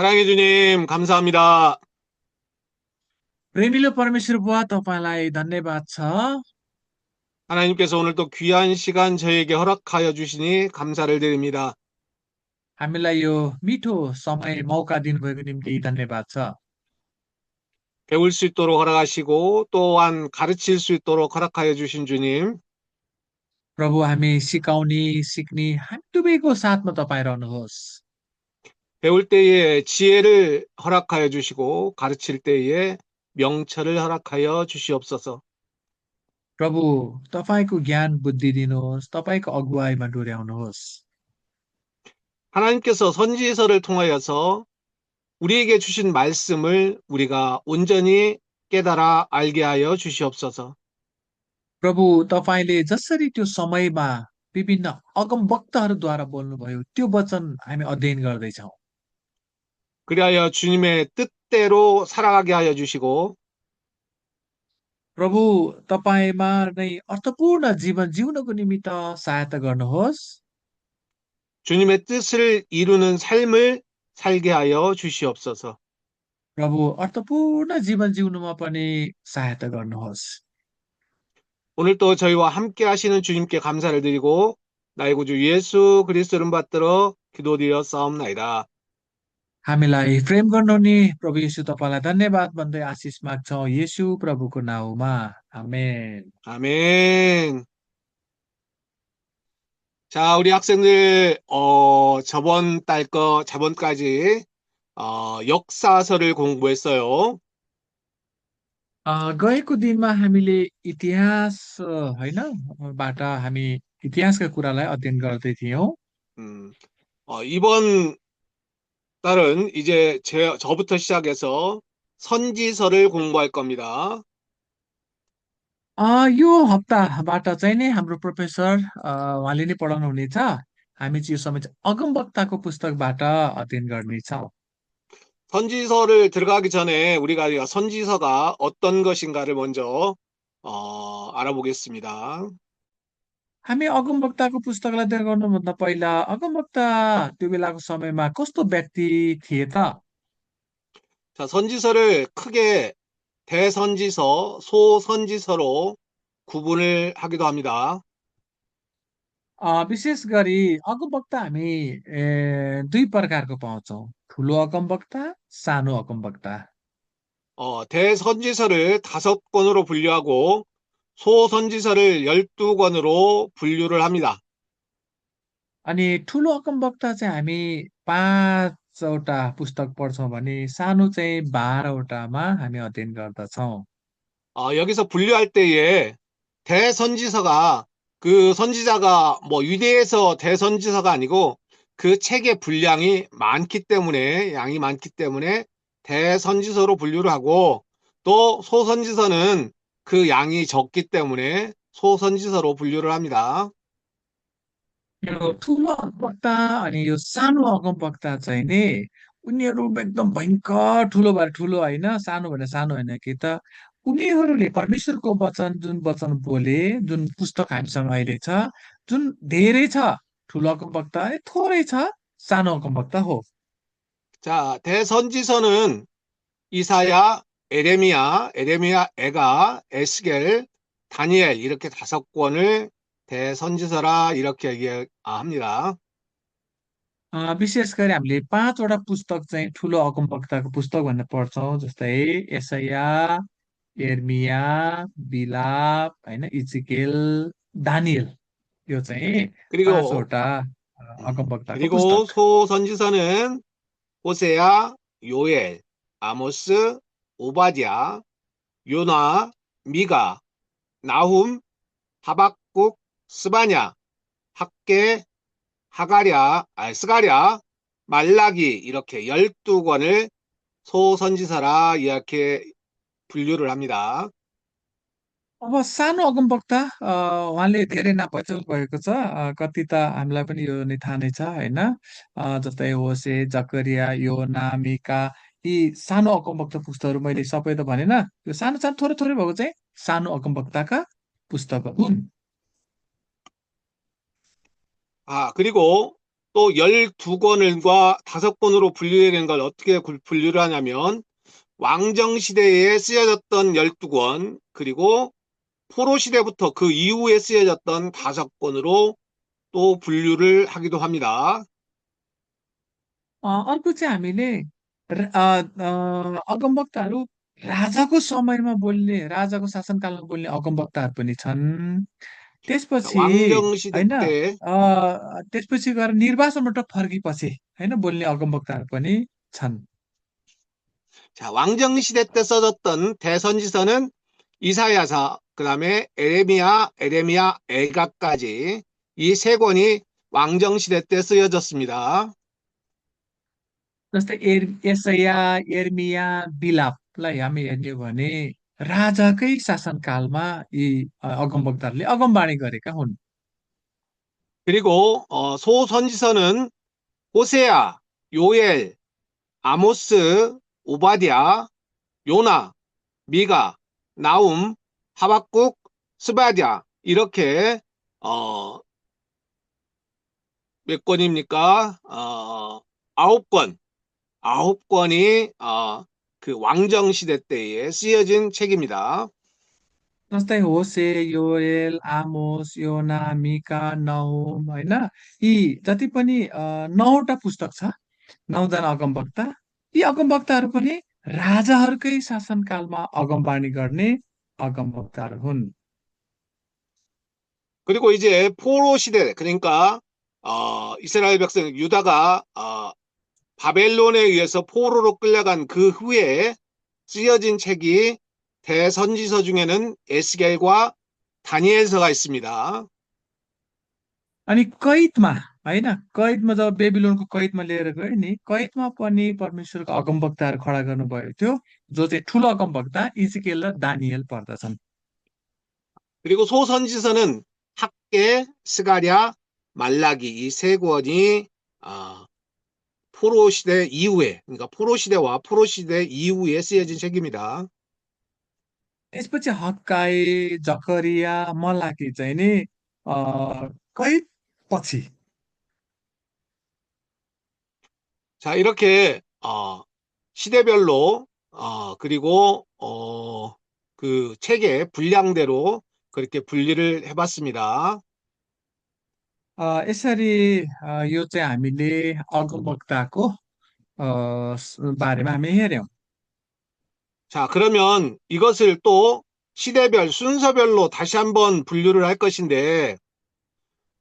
사랑해 주님, 감사합니다. प्रेमिलो परमेश्वर बुवा तपाईँलाई धन्यवाद छ। 하나님께서 오늘 또 귀한 시간 저에게 허락하여 주시니 감사를 드립니다. हामीलाई यो मिठो समय मौका दिनुभएको निम्ति धन्यवाद छ। 배울 수 있도록 허락하시고 또한 가르칠 수 있도록 허락하여 주신 주님, प्रभु हामी सिकाउने सिक्ने हामी दुवैको साथमा तपाईँ रहनुहोस्। 배울 때에 지혜를 허락하여 주시고 가르칠 때에 명철을 허락하여 주시옵소서. प्रभु तपाईँको ज्ञान बुद्धि दिनुहोस्, तपाईँको अगुवाईमा डोर्याउनुहोस्। 하나님께서 선지서를 통하여서 우리에게 주신 말씀을 우리가 온전히 깨달아 알게 하여 주시옵소서. प्रभु तपाईँले जसरी त्यो समयमा विभिन्न अगम वक्ताहरूद्वारा बोल्नुभयो त्यो वचन हामी अध्ययन गर्दैछौँ। 그리하여 주님의 뜻대로 살아가게 하여 주시고 प्रभु तपाईँमा नै अर्थपूर्ण जीवन जिउनको निमित्त सहायता गर्नुहोस्। 주님의 뜻을 이루는 삶을 살게 하여 주시옵소서. प्रभु अर्थपूर्ण जीवन जिउनुमा पनि सहायता गर्नुहोस्। 오늘 또 저희와 함께 하시는 주님께 감사를 드리고 나의 구주 예수 그리스도 이름 받들어 기도드려 싸움나이다. हामीलाई प्रेम गर्नुहुने प्रभु येशू तपाईँलाई धन्यवाद भन्दै आशिष माग्छौँ येशू प्रभुको नाउँमा। आमेन। 아멘. 자, 우리 학생들 저번까지 역사서를 공부했어요. गएको दिनमा हामीले इतिहास होइन बाट हामी इतिहासका कुरालाई अध्ययन गर्दै थियौँ। 음, 이번 달은 이제 저부터 시작해서 선지서를 공부할 겁니다. यो हप्ताबाट चाहिँ नि हाम्रो प्रोफेसर उहाँले नै पढाउनु हुनेछ। हामी चाहिँ यो समय चाहिँ अगमवक्ताको पुस्तकबाट अध्ययन गर्नेछौँ। 선지서를 들어가기 전에 우리가 선지서가 어떤 것인가를 먼저 알아보겠습니다. हामी अगमवक्ताको पुस्तकलाई अध्ययन गर्नुभन्दा पहिला अगमवक्ता त्यो बेलाको समयमा कस्तो व्यक्ति थिए त? 자, 선지서를 크게 대선지서, 소선지서로 구분을 하기도 합니다. विशेष गरी अगमवक्ता हामी दुई प्रकारको पाउँछौँ, ठुलो अगमवक्ता, सानो अगमवक्ता। 대선지서를 5권으로 분류하고 소선지서를 12권으로 분류를 합니다. अनि ठुलो अगमवक्ता चाहिँ हामी 5वटा पुस्तक पढ्छौँ भने सानो चाहिँ 12वटामा हामी अध्ययन गर्दछौँ। 여기서 분류할 때에 대선지서가 그 선지자가 뭐 유대에서 대선지서가 아니고 그 책의 분량이 많기 때문에 양이 많기 때문에 대선지서로 분류를 하고 또 소선지서는 그 양이 적기 때문에 소선지서로 분류를 합니다. यो ठुलो अगमवक्ता अनि यो सानो अगमवक्ता चाहिँ नि उनीहरू एकदम भयङ्कर ठुलो भएर ठुलो होइन, सानो भनेर सानो होइन कि त उनीहरूले परमेश्वरको वचन जुन वचन बोले, जुन पुस्तक हामीसँग अहिले छ, जुन धेरै छ ठुलो अगमवक्ता थोरै छ सानो अगमवक्ता हो। 자, 대선지서는 이사야, 에레미야, 에가, 에스겔, 다니엘 이렇게 5권을 대선지서라 이렇게 얘기합니다. विशेष गरी हामीले 5वटा पुस्तक चाहिँ ठुलो अगमवक्ताको पुस्तक भनेर पढ्छौँ, जस्तै एसाया, एर्मिया, बिलाप होइन, इजिकेल, दानियल। यो चाहिँ 그리고 5वटा अगमवक्ताको 그리고 पुस्तक। 소선지서는 호세야, 요엘, 아모스, 오바댜, 요나, 미가, 나훔, 하박국, 스바냐, 학개, 스가랴, 말라기 이렇게 12권을 소선지서라 이렇게 분류를 합니다. अब सानो अगमवक्ता उहाँले धेरै नापचल भएको छ। कति त हामीलाई पनि यो नै थाहा नै छ होइन। जस्तै होसे, जकरिया, योना, मिका, यी सानो अगमवक्ता पुस्तकहरू मैले सबै त भनेन, यो सानो सानो थोरै थोरै भएको चाहिँ सानो अगमवक्ताका पुस्तकहरू हुन्। 그리고 또 12권을과 5권으로 분류되는 걸 어떻게 분류를 하냐면 왕정시대에 쓰여졌던 12권, 그리고 포로시대부터 그 이후에 쓰여졌던 5권으로 또 분류를 하기도 합니다. अर्को चाहिँ हामीले अगमवक्ताहरू राजाको समयमा बोल्ने राजाको शासनकालमा बोल्ने अगमवक्ताहरू पनि छन् 자, त्यसपछि 왕정시대 होइन 때, त्यसपछि गएर निर्वासनबाट फर्केपछि होइन बोल्ने अगमवक्ताहरू पनि छन् 자, 왕정시대 때 써졌던 대선지서는 이사야서, 그 다음에 에레미야, 애가까지 이 세 권이 왕정시대 때 쓰여졌습니다. जस्तै यसया एर्मिया बिलापलाई हामी हेर्ने हो भने राजाकै शासनकालमा यी अगमवक्ताहरूले अगमवाणी गरेका हुन् 그리고 소선지서는 호세아, 요엘, 아모스, 오바댜, 요나, 미가, 나움, 하박국, 스바랴 이렇게 어, 몇 권입니까? 9권, 9권이 그 왕정 시대 때에 쓰여진 책입니다. जस्तै होसे योएल आमोस योना मिका नहुम होइन यी जति पनि 9वटा पुस्तक छ 9जना अगमवक्ता यी अगमवक्ताहरू पनि राजाहरूकै शासनकालमा अगमवाणी गर्ने अगमवक्ताहरू हुन् 그리고 이제 포로 시대, 그러니까 이스라엘 백성 유다가 바벨론에 의해서 포로로 끌려간 그 후에 쓰여진 책이 대선지서 중에는 에스겔과 다니엘서가 있습니다. अनि कैदमा होइन कैदमा जब बेबिलोनको कैदमा लिएर गयो नि कैदमा पनि परमेश्वरको अगमवक्ताहरू खडा गर्नुभएको थियो जो चाहिँ ठुलो अगमवक्ता इजिकेल र दानियल पर्दछन् 그리고 소선지서는 학계, 스가랴, 말라기 이 세 권이 포로 시대 이후에, 그러니까 포로 시대와 포로 시대 이후에 쓰여진 책입니다. त्यसपछि हक्काई जकरिया मलाकी चाहिँ नि कैद पछि 자, 이렇게 시대별로 그리고 그 책의 분량대로 그렇게 분리를 해봤습니다. यसरी यो चाहिँ हामीले अगमवक्ताको बारेमा हामी हेऱ्यौँ 자, 그러면 이것을 또 시대별, 순서별로 다시 한번 분류를 할 것인데,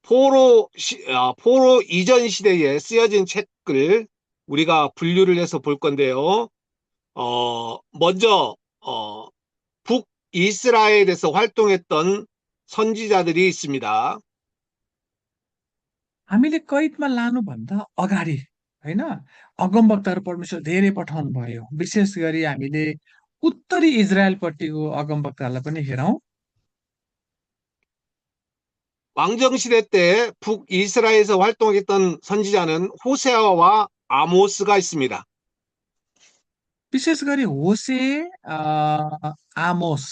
포로 이전 시대에 쓰여진 책을 우리가 분류를 해서 볼 건데요. 먼저, 북이스라엘에서 활동했던 선지자들이 있습니다. हामीले कैदमा लानुभन्दा अगाडि होइन अगमवक्ताहरू परमेश्वर धेरै पठाउनु भयो विशेष गरी हामीले उत्तरी इजरायलपट्टिको अगमवक्ताहरूलाई पनि हेरौँ 왕정시대 때 북이스라엘에서 활동했던 선지자는 호세아와 아모스가 있습니다. विशेष गरी होसे आमोस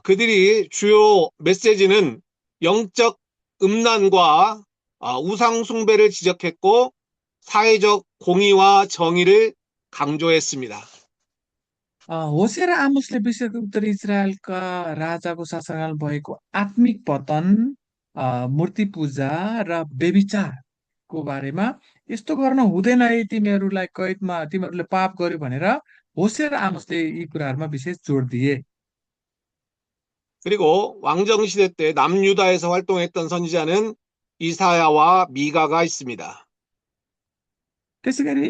그들이 주요 메시지는 영적 음란과 우상 숭배를 지적했고 사회적 공의와 정의를 강조했습니다. होसे र आमोसले विशेष गरी उत्तरी इजरायलका राजाको शासनकाल भएको आत्मिक पतन मूर्ति पूजा र व्यभिचारको बारेमा यस्तो गर्न हुँदैन है तिमीहरूलाई कैदमा तिमीहरूले पाप गर्यो भनेर होसे र आमोसले यी कुराहरूमा विशेष जोड दिए 그리고 왕정시대 때 남유다에서 활동했던 선지자는 이사야와 미가가 있습니다. त्यसै गरी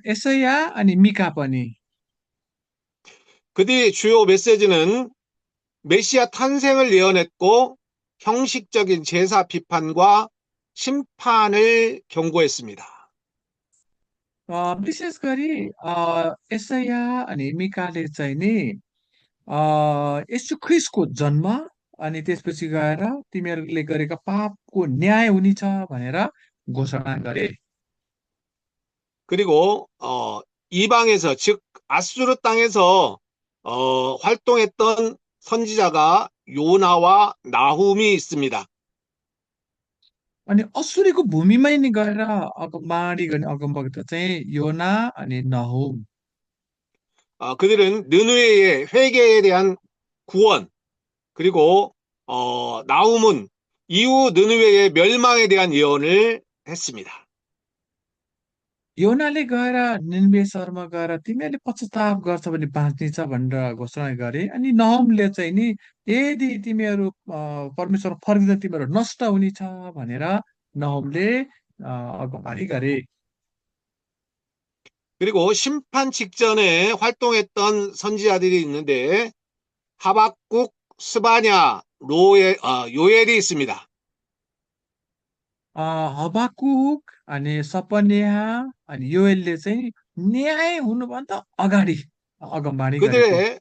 यसया अनि मिका पनि 그들의 주요 메시지는 메시아 탄생을 예언했고 형식적인 제사 비판과 심판을 경고했습니다. विशेष गरी यसया अनि मिकाले चाहिँ नि यसु ख्रिस्टको जन्म अनि त्यसपछि गएर तिमीहरूले गरेका पापको न्याय हुनेछ भनेर घोषणा गरे 그리고 이방에서 즉 아수르 땅에서 활동했던 선지자가 요나와 나훔이 있습니다. अनि असुरीको भूमिमै नि गएर अगमबाडी गर्ने अगमवक्ता चाहिँ योना अनि नहुम. 그들은 느느웨의 회개에 대한 구원, 그리고 나훔은 이후 느느웨의 멸망에 대한 예언을 했습니다. योनाले गएर निन्वे सहरमा गएर तिमीहरूले पश्चाताप गर्छ भने बाँच्नेछ भनेर घोषणा गरे. अनि नहुमले चाहिँ नि यदि तिमीहरू परमेश्वर फर्किँदा तिमीहरू नष्ट हुनेछ भनेर नहुमले अगमबाडी गरे. 그리고 심판 직전에 활동했던 선지자들이 있는데 하박국, 스바냐, 요엘이 있습니다. हबाकुक अनि सपन्याह अनि योएलले चाहिँ न्याय हुनुभन्दा अगाडि अगमबाडी गरेको. 그들의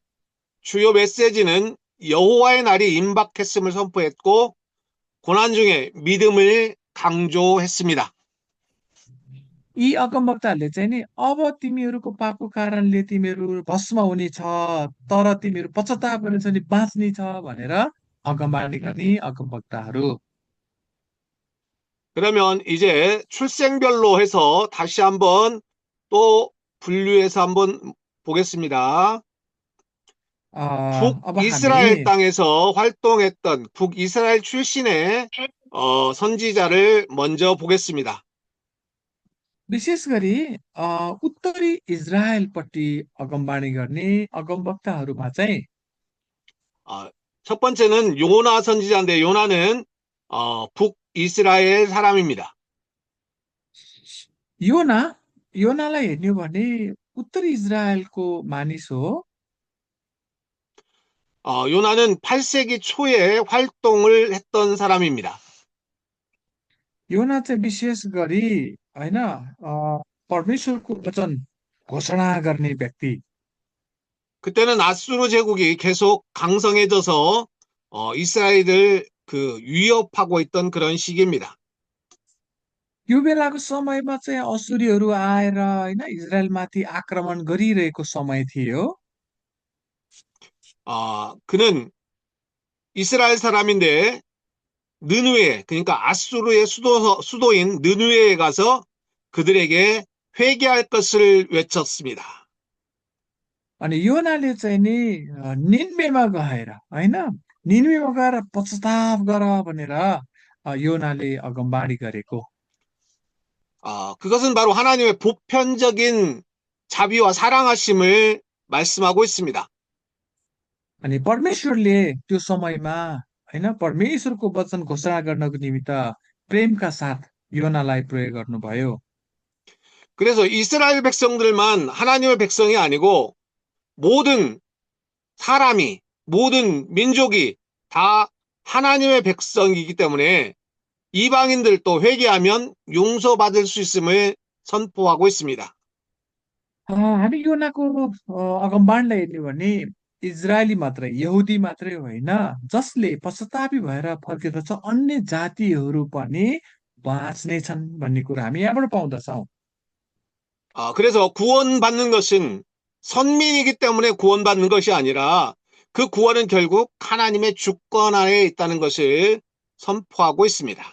주요 메시지는 여호와의 날이 임박했음을 선포했고 고난 중에 믿음을 강조했습니다. यी अगमवक्ताहरूले चाहिँ नि अब तिमीहरूको पापको कारणले तिमीहरू भस्म हुनेछ, तर तिमीहरू पश्चाताप गरेर चाहिँ नि बाँच्ने छ भनेर अगमबाडी गर्ने अगमवक्ताहरू. 그러면 이제 출생별로 해서 다시 한번 또 분류해서 한번 보겠습니다. अब हामी 북이스라엘 땅에서 활동했던 북이스라엘 출신의 선지자를 먼저 보겠습니다. विशेष गरी उत्तरी इजरायलपट्टि अगमबाडी गर्ने अगमवक्ताहरूमा चाहिँ 어, 첫 번째는 요나 선지자인데 요나는 북이스라엘 사람입니다. योना योनालाई हेर्ने हो भने उत्तरी इजरायलको मानिस हो. 요나는 8세기 초에 활동을 했던 사람입니다. योना चाहिँ विशेष गरी होइन परमेश्वरको वचन घोषणा गर्ने व्यक्ति. 그때는 아수르 제국이 계속 강성해져서 이스라엘을 위협하고 있던 그런 시기입니다. यो बेलाको समयमा चाहिँ असुरीहरू आएर होइन इजरायलमाथि आक्रमण गरिरहेको समय थियो. 그는 이스라엘 사람인데 느누에 그러니까 아수르의 수도인 느누에에 가서 그들에게 회개할 것을 외쳤습니다. अनि योनाले चाहिँ नि निन्वेमा गएर होइन निन्वेमा गएर पश्चाताप गर भनेर योनाले अगमबाडी गरेको. 그것은 바로 하나님의 보편적인 자비와 사랑하심을 말씀하고 있습니다. अनि परमेश्वरले त्यो समयमा होइन परमेश्वरको वचन घोषणा गर्नको निमित्त प्रेमका साथ योनालाई प्रयोग गर्नुभयो. 그래서 이스라엘 백성들만 하나님의 백성이 아니고 모든 사람이, 모든 민족이 다 하나님의 백성이기 때문에 이방인들도 회개하면 용서받을 수 있음을 선포하고 있습니다. हामी योनाको अगमबाडीलाई हेर्ने भने इजरायली मात्रै यहुदी मात्रै होइन जसले पश्चातापी भएर फर्किँदछ अन्य जातिहरू पनि बाँच्नेछन् भन्ने कुरा हामी यहाँबाट पाउँदछौँ. 그래서 구원받는 것은 선민이기 때문에 구원받는 것이 아니라 그 구원은 결국 하나님의 주권 안에 있다는 것을 선포하고 있습니다.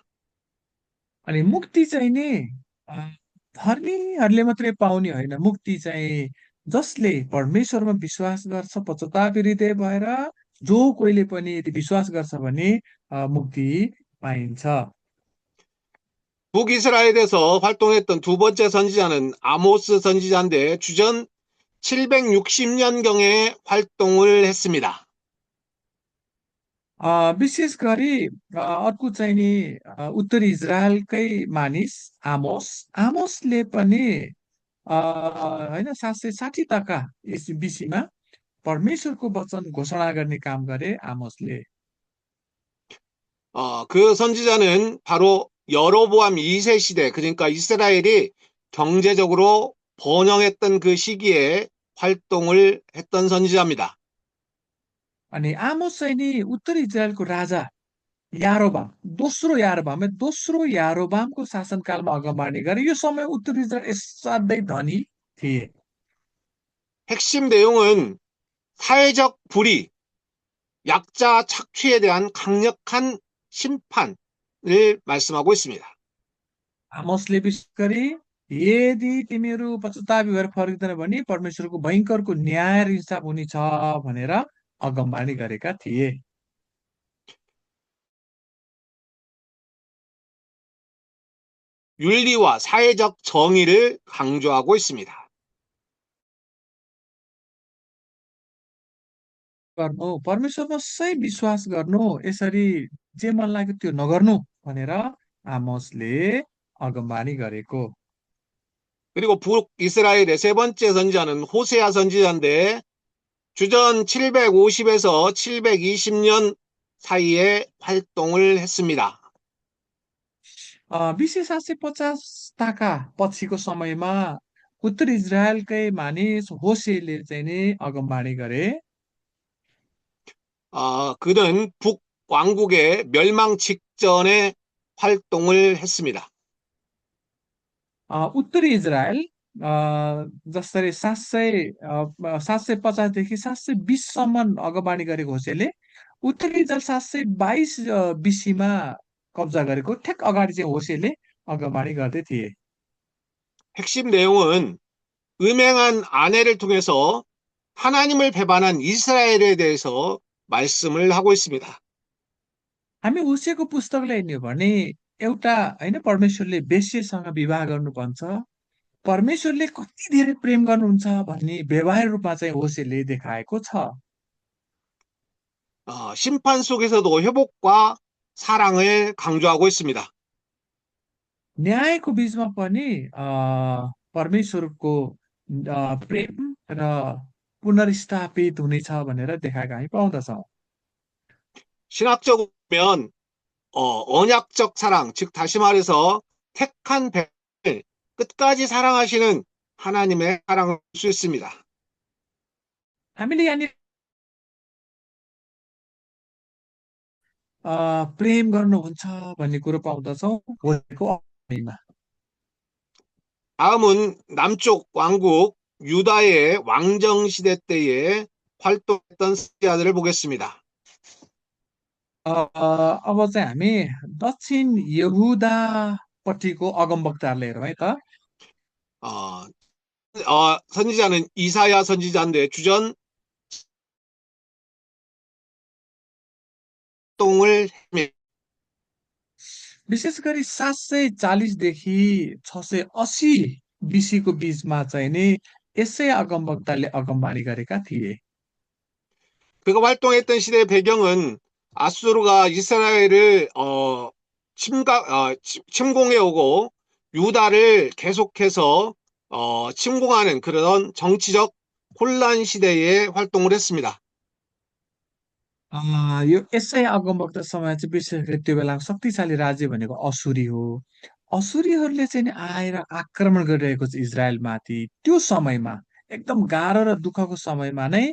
अनि मुक्ति चाहिँ नि अ, धर्मीहरूले मात्रै पाउने होइन. मुक्ति चाहिँ जसले परमेश्वरमा विश्वास गर्छ पश्चातापी हृदय भएर जो कोहीले पनि यदि विश्वास गर्छ भने मुक्ति पाइन्छ. 북이스라엘에서 활동했던 두 번째 선지자는 아모스 선지자인데 주전 760년경에 활동을 했습니다. विशेष गरी अर्को चाहिँ नि उत्तरी इजरायलकै मानिस आमोस. आमोसले पनि होइन 760 तका यस बिसीमा परमेश्वरको वचन घोषणा गर्ने काम गरे आमोसले. 그 선지자는 바로 여로보암 2세 시대, 그러니까 이스라엘이 경제적으로 번영했던 그 시기에 활동을 했던 선지자입니다. अनि आमोस चाहिँ नि उत्तरी इजरायलको राजा यारोबाम दोस्रो यारोबामको शासनकालमा अगमबाडी गरे. यो समय उत्तरी इजरायल असाध्यै धनी थिए. 핵심 내용은 사회적 불의, 약자 착취에 대한 강력한 심판을 말씀하고 있습니다. आमोसले विशेष गरी यदि तिमीहरू पश्चाताप भएर फर्किँदैन भने परमेश्वरको भयङ्करको न्याय र हिसाब हुनेछ भनेर अगमबाणी गरेका थिए। 윤리와 사회적 정의를 강조하고 있습니다. गर्नु परमेश्वरमा सही विश्वास गर्नु, यसरी जे मन लाग्यो त्यो नगर्नु भनेर आमोसले अगमबाणी गरेको। 그리고 북이스라엘의 세 번째 선지자는 호세아 선지자인데 주전 750에서 720년 사이에 활동을 했습니다. BC 750 ताका पछिको समयमा उत्तर इजरायलकै मानिस होसेले चाहिँ नि अगमबाणी गरे। 그는 북왕국의 멸망 직전에 활동을 했습니다. उत्तरी इजरायल जसरी 750देखि 720सम्म अगमबाणी गरेको होसेले उत्तरी इजरायल 722 BC मा कब्जा गरेको ठ्याक अगाडि चाहिँ होसेले अगमबाणी गर्दै थिए। 핵심 내용은 음행한 아내를 통해서 하나님을 배반한 이스라엘에 대해서 말씀을 하고 있습니다. हामी होसेको पुस्तकलाई हेर्ने हो भने एउटा होइन परमेश्वरले बेस्यसँग विवाह गर्नु भन्छ, परमेश्वरले कति धेरै प्रेम गर्नुहुन्छ भन्ने व्यवहार रूपमा चाहिँ होसेले देखाएको छ। 심판 속에서도 회복과 사랑을 강조하고 있습니다. न्यायको बीचमा पनि परमेश्वरको प्रेम र पुनर्स्थापित हुनेछ भनेर देखाएको हामी पाउँदछौँ। 신학적으로 보면 언약적 사랑, 즉 다시 말해서 택한 백성을 끝까지 사랑하시는 하나님의 사랑을 볼 수 있습니다. हामीले यहाँनिर प्रेम गर्नुहुन्छ भन्ने कुरो पाउँदछौँ होसेको अगमबाणीमा। 다음은 남쪽 왕국 유다의 왕정 시대 때에 활동했던 선지자들을 보겠습니다. अब चाहिँ हामी दक्षिण यहुदापट्टिको अगमवक्ताहरूलाई हेरौँ है त। 어, 선지자는 이사야 선지자인데 주전 활동을 विशेष गरी 740देखि 680 BC को बीचमा चाहिँ नि यसै अगमवक्ताले अगमबाणी गरेका थिए। 그가 활동했던 시대의 배경은 아수르가 이스라엘을 침공해 오고 유다를 계속해서 침공하는 그런 정치적 혼란 시대에 활동을 했습니다. यो यसै अगमवक्ता समय चाहिँ विशेष गरी त्यो बेलाको शक्तिशाली राज्य भनेको असुरी हो। असुरीहरूले चाहिँ नि आएर आक्रमण गरिरहेको छ इजरायलमाथि। त्यो समयमा एकदम गाह्रो र दुःखको समयमा नै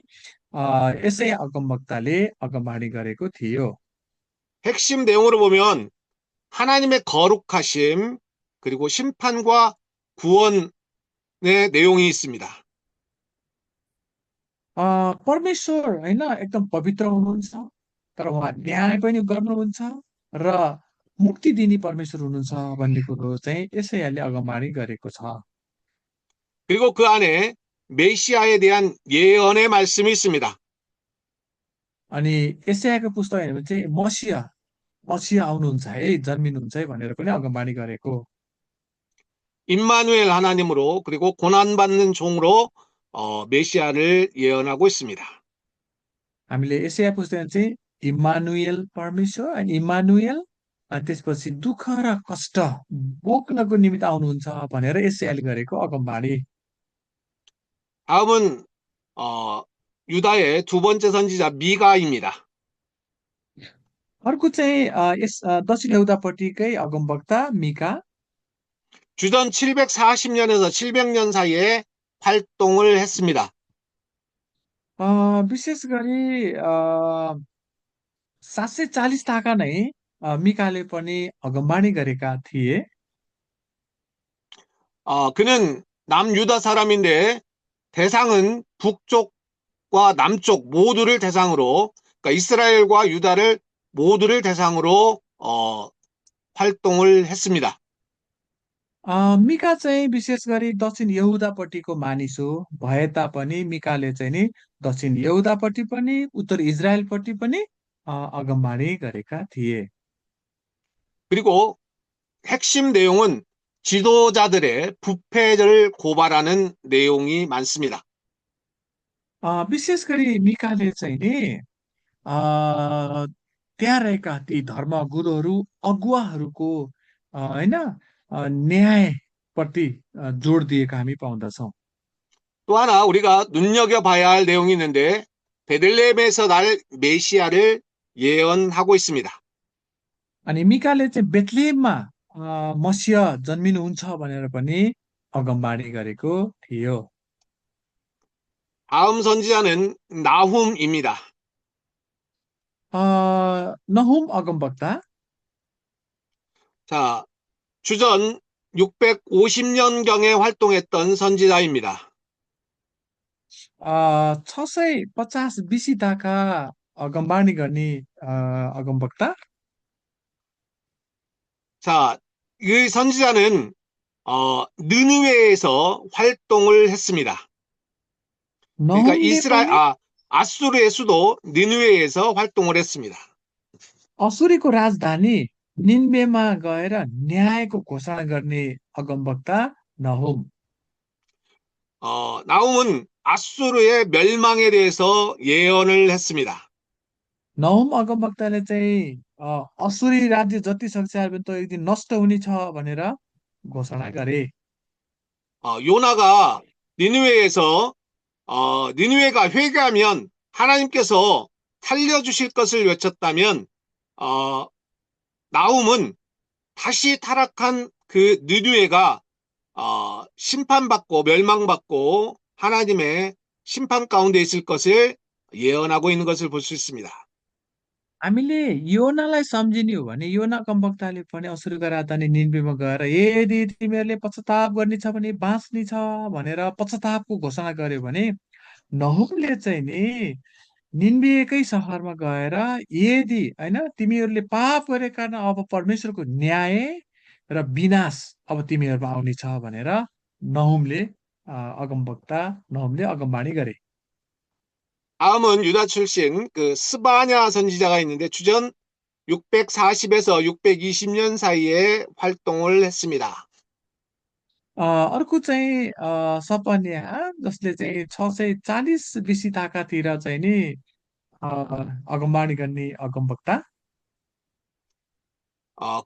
यसै अगमवक्ताले अगमबाणी गरेको थियो। 핵심 내용으로 보면 하나님의 거룩하심 그리고 심판과 구원의 내용이 있습니다. परमेश्वर होइन एकदम पवित्र हुनुहुन्छ, तर उहाँ न्याय पनि गर्नुहुन्छ र मुक्ति दिने परमेश्वर हुनुहुन्छ भन्ने कुरो चाहिँ यसैले अगमबाणी गरेको छ। 그리고 그 안에 메시아에 대한 예언의 말씀이 있습니다. अनि एसायाको पुस्तक हेर्यो भने चाहिँ मसिह मसिह आउनुहुन्छ है, जन्मिनुहुन्छ है भनेर पनि अगमबाणी गरेको। 임마누엘 하나님으로 그리고 고난받는 종으로 메시아를 예언하고 있습니다. हामीले एसाया पुस्तकमा चाहिँ इमानुएल परमेश्वर अनि इमानुएल अनि त्यसपछि दुःख र कष्ट बोक्नको निमित्त आउनुहुन्छ भनेर एसायाले गरेको अगमबाणी। 다음은 유다의 두 번째 선지자 미가입니다. अर्को चाहिँ यस दक्षिण यहुदापट्टिकै अगमवक्ता मिका। 주전 740년에서 700년 साइ에 활동을 했습니다. विशेष गरी 740 ताका नै मिकाले पनि अगमबाणी गरेका थिए। 그는 남유다 사람인데 대상은 북쪽과 남쪽 모두를 대상으로, 그러니까 이스라엘과 유다를 모두를 대상으로 활동을 했습니다. मिका चाहिँ विशेष गरी दक्षिण यहुदापट्टिको मानिस हो भए तापनि मिकाले चाहिँ नि दक्षिण यहुदापट्टि पनि उत्तर इजरायलपट्टि पनि अगमबाणी गरेका थिए। 그리고 핵심 내용은 지도자들의 부패를 고발하는 내용이 많습니다. विशेष गरी मिकाले चाहिँ नि अ, त्यहाँ रहेका ती धर्मगुरुहरू अगुवाहरूको होइन न्यायप्रति जोड दिएको हामी पाउँदछौँ। 또 하나 우리가 눈여겨봐야 할 내용이 있는데 베들레헴에서 날 메시아를 예언하고 있습니다. अनि मिकाले चाहिँ बेथलेहममा मसिह जन्मिनुहुन्छ भनेर पनि अगमबाणी गरेको थियो। 다음 선지자는 나훔입니다. नहुम अगमवक्ता 자, 주전 650년경에 활동했던 선지자입니다. 650 बिसीताका अगमबाणी गर्ने अगमवक्ता 자, 이 선지자는 느느웨에서 활동을 했습니다. 그러니까 नहुमले 이스라엘, पनि 아수르의 수도 느느웨에서 활동을 했습니다. असुरीको राजधानी निन्वेमा गएर न्यायको घोषणा गर्ने अगमवक्ता नहुम। 나훔은 아수르의 멸망에 대해서 예언을 했습니다. नहुम अगमवक्ताले चाहिँ असुरी राज्य जति शक्तिशाली पनि त्यो एक दिन नष्ट हुनेछ भनेर घोषणा गरे। 요나가 니느웨에서 니느웨가 회개하면 하나님께서 살려주실 것을 외쳤다면 나훔은 다시 타락한 그 느느웨가 심판받고 멸망받고 하나님의 심판 가운데 있을 것을 예언하고 있는 것을 볼 수 있습니다. हामीले योनालाई सम्झिने हो भने योना अगमवक्ताले पनि असुरीको राजधानी निन्वेमा गएर यदि तिमीहरूले पश्चाताप गर्ने छ भने बाँच्ने छ भनेर पश्चातापको घोषणा गर्यो भने नहुमले चाहिँ नि निन्वेकै सहरमा गएर यदि होइन तिमीहरूले पाप गरेका कारण अब परमेश्वरको न्याय र विनाश अब तिमीहरूमा आउनेछ भनेर नहुमले अगमवक्ता नहुमले अगमबाणी गरे। 다음은 유다 출신 그 스바냐 선지자가 있는데 주전 640에서 620년 사이에 활동을 했습니다. अर्को चाहिँ सपन्या जसले चाहिँ 640 बिसी ताकातिर चाहिँ नि अगमबाणी गर्ने अगमवक्ता।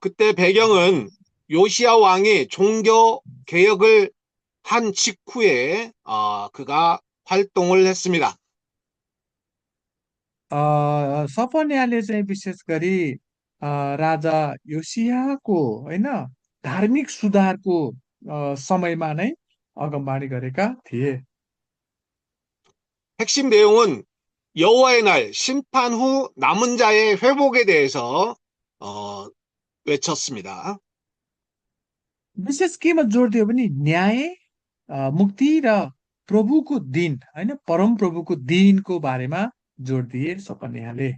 그때 배경은 요시야 왕이 종교 개혁을 한 직후에 그가 활동을 했습니다. सपन्याले चाहिँ विशेष गरी राजा योसियाको होइन धार्मिक सुधारको समयमा नै अगमबाणी गरेका थिए। 핵심 내용은 여호와의 날 심판 후 남은 자의 회복에 대해서 외쳤습니다. विशेष केमा जोड दियो भने न्याय मुक्ति र प्रभुको दिन होइन परम प्रभुको दिनको बारेमा जोड दिए सपन्याले।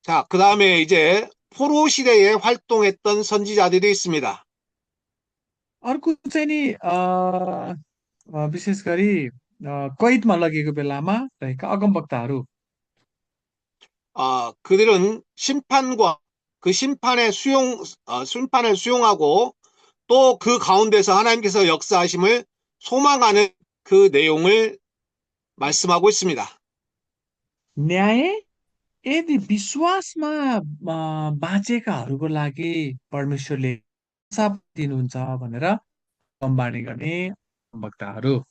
자, 그 다음에 이제 포로 시대에 활동했던 선지자들이 있습니다. अर्को चाहिँ नि विशेष गरी कैदमा लगेको बेलामा रहेका अगमवक्ताहरू 그들은 심판과 그 심판을 수용하고 또 그 가운데서 하나님께서 역사하심을 소망하는 그 내용을 말씀하고 있습니다. न्याय यदि विश्वासमा बाँचेकाहरूको लागि परमेश्वरले साथ दिनुहुन्छ भनेर अगमबाणी गर्ने वक्ताहरू।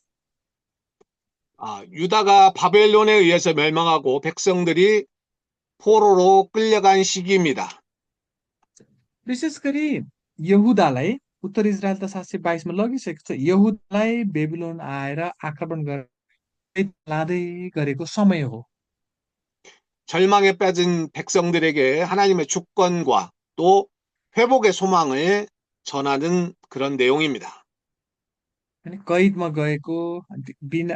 유다가 바벨론에 의해서 멸망하고 백성들이 포로로 끌려간 시기입니다. विशेष गरी यहुदालाई उत्तर इजरायल त 722 मा लगिसकेको छ। यहुदालाई बेबिलोन आएर आक्रमण गरेर लाँदै गरेको समय हो। 절망에 빠진 백성들에게 하나님의 주권과 또 회복의 소망을 전하는 그런 내용입니다. अनि कैदमा गएको बिना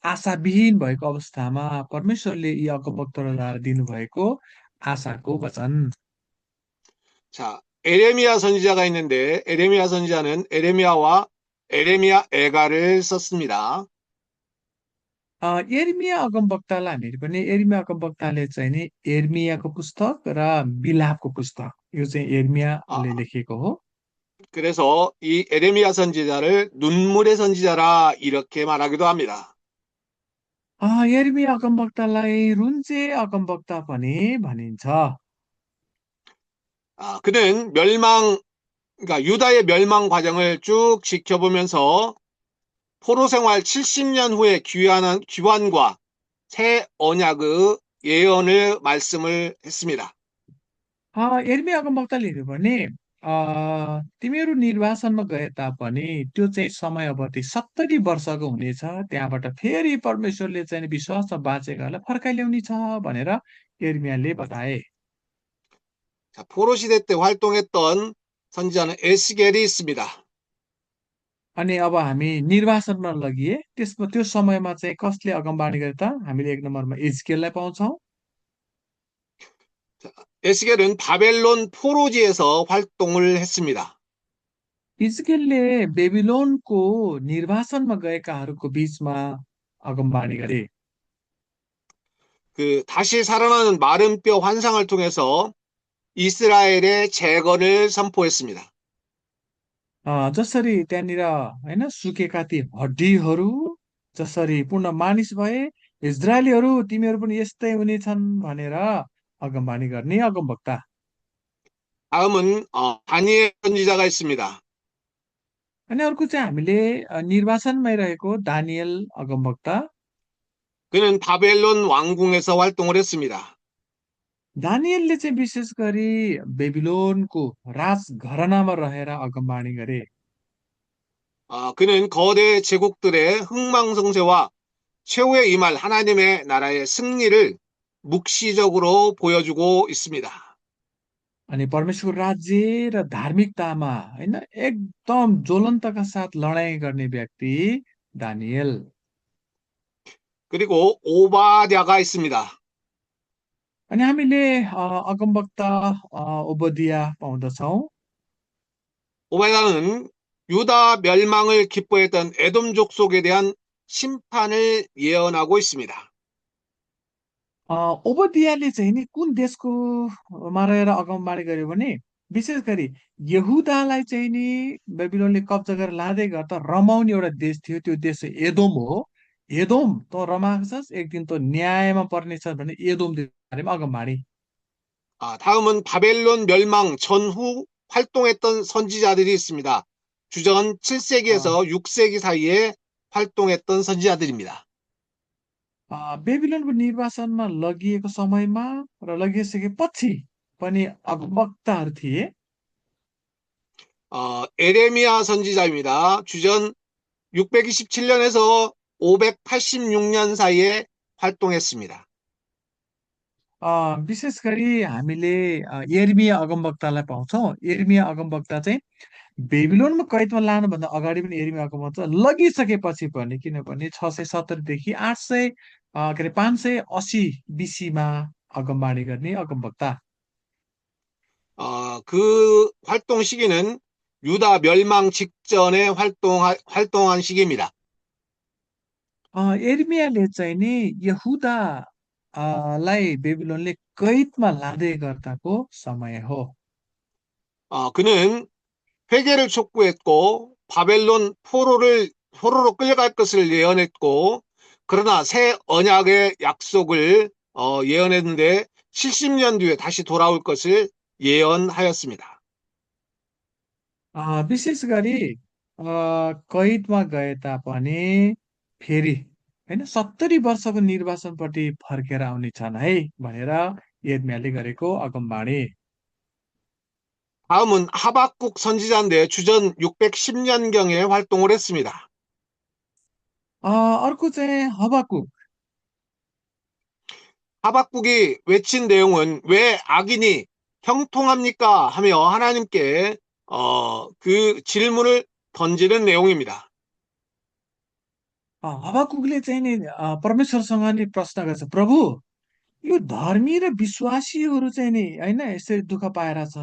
आशाविहीन भएको अवस्थामा परमेश्वरले यी अगमवक्ताद्वारा दिनुभएको आशाको वचन। 자, 에레미야 선지자가 있는데 에레미야 선지자는 에레미야와 에레미야 애가를 썼습니다. एर्मिया अगमवक्तालाई हामीले पनि एर्मिया अगमवक्ताले चाहिँ नि एर्मियाको पुस्तक र बिलापको पुस्तक यो चाहिँ 아, एर्मियाले लेखेको हो। 그래서 이 에레미야 선지자를 눈물의 선지자라 이렇게 말하기도 합니다. एर्मिया अगमवक्तालाई रुन्चे अगमवक्ता पनि भनिन्छ। 그는 그러니까 유다의 멸망 과정을 쭉 지켜보면서 포로 생활 70년 후에 귀환과 새 언약의 예언을 말씀을 했습니다. एर्मिया अगमवक्ताले हेऱ्यो भने तिमीहरू निर्वासनमा गए तापनि त्यो चाहिँ समय अवधि 70 वर्षको हुनेछ, त्यहाँबाट फेरि परमेश्वरले चाहिँ विश्वासमा बाँचेकालाई फर्काइल्याउने छ भनेर एर्मियाले बताए। 자, 포로 시대 때 활동했던 선지자는 에스겔이 있습니다. अनि अब हामी निर्वासनमा लगिए त्यसमा त्यो समयमा चाहिँ कसले अगमबाणी गरे त हामीले 1 नम्बरमा एजकेललाई पाउँछौँ। 에스겔은 바벨론 포로지에서 활동을 했습니다. इजकेलले बेबिलोनको निर्वासनमा गएकाहरूको बीचमा अगमबाणी गरे। 그 다시 살아나는 마른 뼈 환상을 통해서 이스라엘의 재건을 선포했습니다. जसरी त्यहाँनिर होइन सुकेका ती हड्डीहरू जसरी पूर्ण मानिस भए, इजरायलीहरू तिमीहरू पनि यस्तै हुनेछन् भनेर अगमबाणी गर्ने अगमवक्ता। 다음은 다니엘 선지자가 있습니다. अनि अर्को चाहिँ हामीले निर्वासनमै रहेको दानियल अगमवक्ता। 그는 바벨론 왕궁에서 활동을 했습니다. दानियलले चाहिँ विशेष गरी बेबिलोनको राजघरानामा रहेर अगमबाणी गरे। 그는 거대 제국들의 흥망성쇠와 최후의 임할 하나님의 나라의 승리를 묵시적으로 보여주고 있습니다. अनि परमेश्वरको राज्य र धार्मिकतामा होइन एकदम ज्वलन्तका साथ लडाइँ गर्ने व्यक्ति दानियल। 그리고 오바댜가 있습니다. अनि हामीले अगमवक्ता ओबदिया पाउँदछौँ। 오바댜는 유다 멸망을 기뻐했던 에돔 족속에 대한 심판을 예언하고 있습니다. ओबदियाले चाहिँ नि कुन देशको मा रहेर अगमबाणी गर्यो भने विशेष गरी यहुदालाई चाहिँ नि बेबिलोनले कब्जा गरेर लाँदै गर्दा रमाउने एउटा देश थियो, त्यो देश चाहिँ एदोम हो। एदोम त रमाएको छस्, एक दिन त न्यायमा पर्नेछ भने एदोम बारेमा अगमबाणी। 다음은 바벨론 멸망 전후 활동했던 선지자들이 있습니다. 주전 अ, 7세기에서 6세기 사이에 활동했던 선지자들입니다. बेबिलोनको निर्वासनमा लगिएको समयमा र लगिसकेपछि पनि अगमवक्ताहरू थिए। 에레미야 선지자입니다. 주전 627년에서 586년 사이에 활동했습니다. विशेष गरी हामीले एर्मिया अगमवक्तालाई पाउँछौँ। एर्मिया अगमवक्ता चाहिँ बेबिलोनमा कैदमा लानुभन्दा अगाडि पनि एर्मिया अगमवक्ता लगिसकेपछि पनि, किनभने 670देखि 800 के अरे 580 BCमा अगमबाणी गर्ने अगमवक्ता। 그 활동 시기는 유다 멸망 직전에 활동한 시기입니다. एर्मियाले चाहिँ नि यहुदा लाई बेबिलोनले कैदमा लाँदै गर्दाको समय हो। 그는 회개를 촉구했고 바벨론 포로로 끌려갈 것을 예언했고 그러나 새 언약의 약속을 예언했는데 70년 뒤에 다시 돌아올 것을 예언하였습니다. विशेष गरी कैदमा गए तापनि फेरि होइन 70 वर्षको निर्वासनपट्टि फर्केर आउने छन् है भनेर एर्मियाले गरेको अगमबाणी। 다음은 하박국 선지자인데 주전 610년경에 활동을 했습니다. अर्को चाहिँ हबाकुक। 하박국이 외친 내용은 왜 악인이 형통합니까? 하며 하나님께 그 질문을 던지는 내용입니다. हबाकुकले चाहिँ नि परमेश्वरसँग नि प्रश्न गर्छ, प्रभु यो धर्मी र विश्वासीहरू चाहिँ नि होइन यसरी दुःख पाएर छ,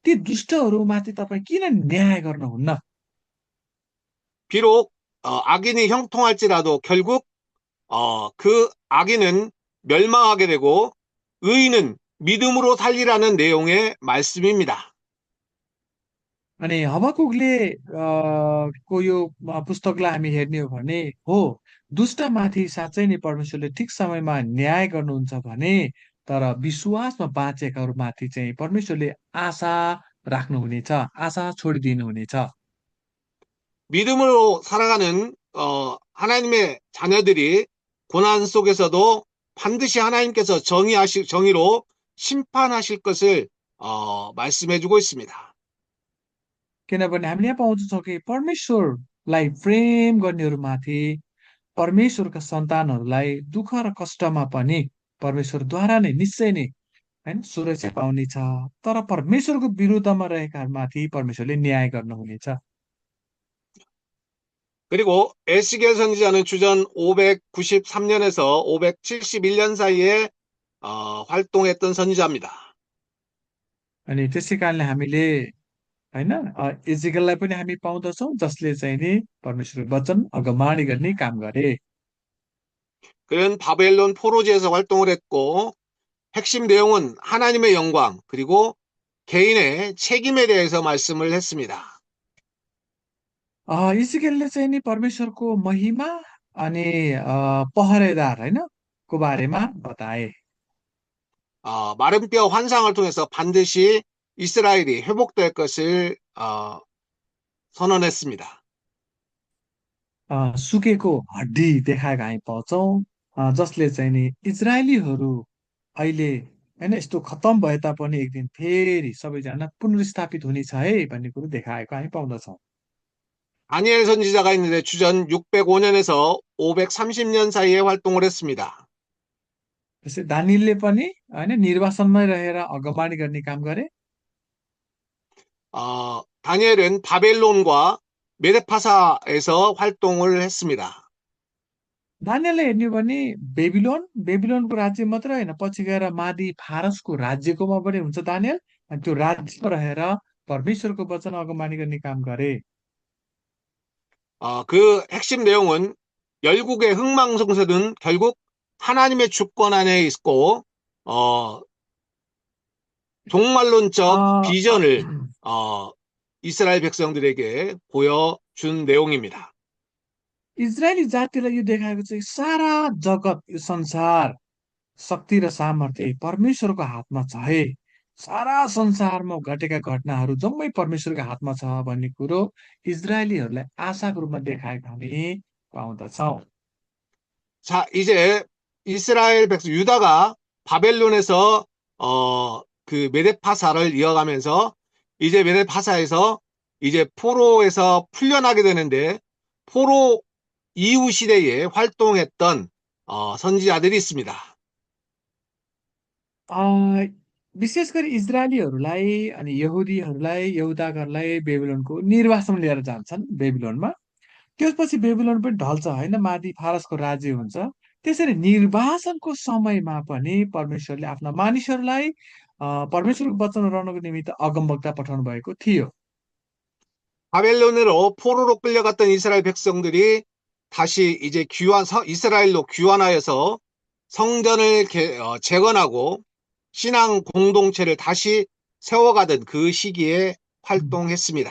ती दुष्टहरूमाथि तपाईँ किन न्याय गर्नुहुन्न? 비록 악인이 형통할지라도 결국 그 악인은 멸망하게 되고 의인은 믿음으로 살리라는 내용의 말씀입니다. अनि हबकुकले को यो पुस्तकलाई हामी हेर्ने हो भने हो, दुष्टमाथि साँच्चै नै परमेश्वरले ठिक समयमा न्याय गर्नुहुन्छ भने तर विश्वासमा बाँचेकाहरूमाथि चाहिँ परमेश्वरले आशा राख्नुहुनेछ, आशा छोडिदिनु हुनेछ। 믿음으로 살아가는 하나님의 자녀들이 고난 속에서도 반드시 하나님께서 정의로 심판하실 것을 말씀해주고 있습니다. किनभने हामीले यहाँ पाउँछौँ कि परमेश्वरलाई प्रेम गर्नेहरूमाथि परमेश्वरका सन्तानहरूलाई दुःख र कष्टमा पनि परमेश्वरद्वारा नै निश्चय नै होइन सुरक्षा पाउनेछ। तर परमेश्वरको विरुद्धमा रहेकाहरूमाथि परमेश्वरले न्याय गर्नुहुनेछ। 그리고 에스겔 선지자는 주전 593년에서 571년 사이에 활동했던 선지자입니다. अनि त्यसै कारणले हामीले होइन इजिकललाई पनि हामी पाउँदछौँ जसले चाहिँ नि परमेश्वरको वचन अगमवाणी गर्ने काम गरे। 그는 바벨론 포로지에서 활동을 했고 핵심 내용은 하나님의 영광 그리고 개인의 책임에 대해서 말씀을 했습니다. इजिकलले चाहिँ नि परमेश्वरको महिमा अनि पहरेदार होइन को बारेमा बताए। 마른 뼈 환상을 통해서 반드시 이스라엘이 회복될 것을 선언했습니다. सुकेको हड्डी देखाएको हामी पाउँछौँ, जसले चाहिँ नि इजरायलीहरू अहिले होइन यस्तो खतम भए तापनि एक दिन फेरि सबैजना पुनर्स्थापित हुनेछ है भन्ने कुरो देखाएको हामी पाउँदछौँ। 다니엘 선지자가 있는데 주전 605년에서 530년 사이에 활동을 했습니다. त्यसै दानिएलले पनि होइन निर्वासनमै रहेर अगमवाणी गर्ने काम गरे। 다니엘은 바벨론과 메데파사에서 활동을 했습니다. दानिएलले हेर्ने हो भने बेबिलोनको राज्य मात्रै होइन, पछि गएर मादी फारसको राज्यकोमा पनि हुन्छ दानिएल। अनि त्यो राज्यमा रहेर परमेश्वरको वचन अगमवाणी गर्ने काम गरे। 그 핵심 내용은 열국의 흥망성쇠는 결국 하나님의 주권 안에 있고 종말론적 अ, 비전을 이스라엘 백성들에게 보여준 내용입니다. इजरायली जातिलाई यो देखाएको चाहिँ सारा जगत यो संसार शक्ति र सामर्थ्य परमेश्वरको हातमा छ है, सारा संसारमा घटेका घटनाहरू जम्मै परमेश्वरको हातमा छ भन्ने कुरो इजरायलीहरूलाई आशाको रूपमा देखाएको हामी पाउँदछौँ। 자, 이제 이스라엘 백성 유다가 바벨론에서 그 메데파사를 이어가면서 이제 메데파사에서 이제 포로에서 풀려나게 되는데 포로 이후 시대에 활동했던 선지자들이 있습니다. अ, विशेष गरी इजरायलीहरूलाई अनि यहुदीहरूलाई यहुदाहरूलाई बेबिलोनको निर्वासन लिएर जान्छन् बेबिलोनमा। त्यसपछि बेबिलोन पनि ढल्छ होइन, माथि फारसको राज्य हुन्छ। त्यसरी निर्वासनको समयमा पनि परमेश्वरले आफ्ना मानिसहरूलाई परमेश्वरको वचन रहनको निमित्त अगमवक्ता पठाउनु भएको थियो। 바벨론으로 포로로 끌려갔던 이스라엘 백성들이 다시 이제 이스라엘로 귀환하여서 성전을 재건하고 신앙 공동체를 다시 세워가던 그 시기에 활동했습니다.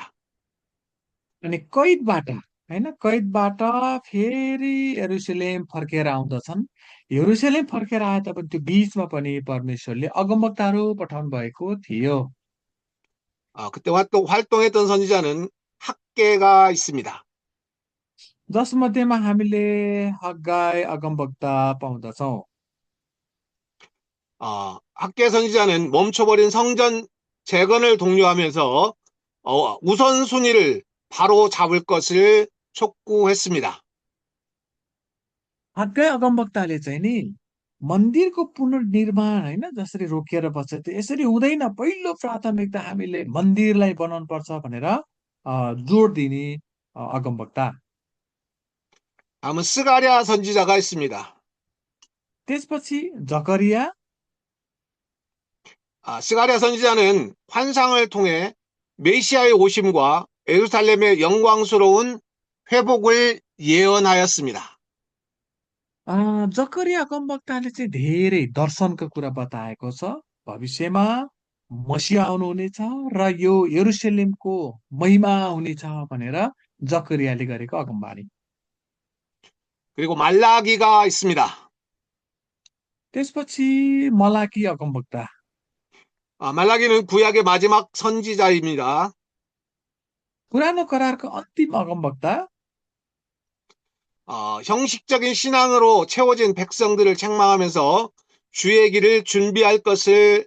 अनि कैदबाट होइन, कैदबाट फेरि यरुसलेम फर्केर आउँदछन्। यरुसलेम फर्केर आए तापनि त्यो बिचमा पनि परमेश्वरले अगमवक्ताहरू पठाउनु भएको थियो। 그때 활동했던 선지자는 학계가 있습니다. जसमध्येमा हामीले हग्गाई अगमवक्ता पाउँदछौँ। 학계 선지자는 멈춰버린 성전 재건을 독려하면서 우선순위를 바로 잡을 것을 촉구했습니다. हग्गाई अगमवक्ताले चाहिँ नि मन्दिरको पुनर्निर्माण होइन जसरी रोकिएर बस्छ त्यो यसरी हुँदैन, पहिलो प्राथमिकता हामीले मन्दिरलाई बनाउनु पर्छ भनेर जोड दिने अगमवक्ता। 다음은 스가랴 선지자가 있습니다. त्यसपछि जकरिया 스가랴 선지자는 환상을 통해 메시아의 오심과 예루살렘의 영광스러운 회복을 예언하였습니다. जकरिया अगमवक्ताले चाहिँ धेरै दर्शनको कुरा बताएको छ भविष्यमा मसीहा आउनुहुनेछ र यो यरुशलेमको महिमा हुनेछ भनेर जकरियाले गरेको अगमबाणी 그리고 말라기가 있습니다. त्यसपछि मलाकी अगमवक्ता 말라기는 구약의 마지막 선지자입니다. पुरानो करारको अन्तिम अगमवक्ता 형식적인 신앙으로 채워진 백성들을 책망하면서 주의 길을 준비할 것을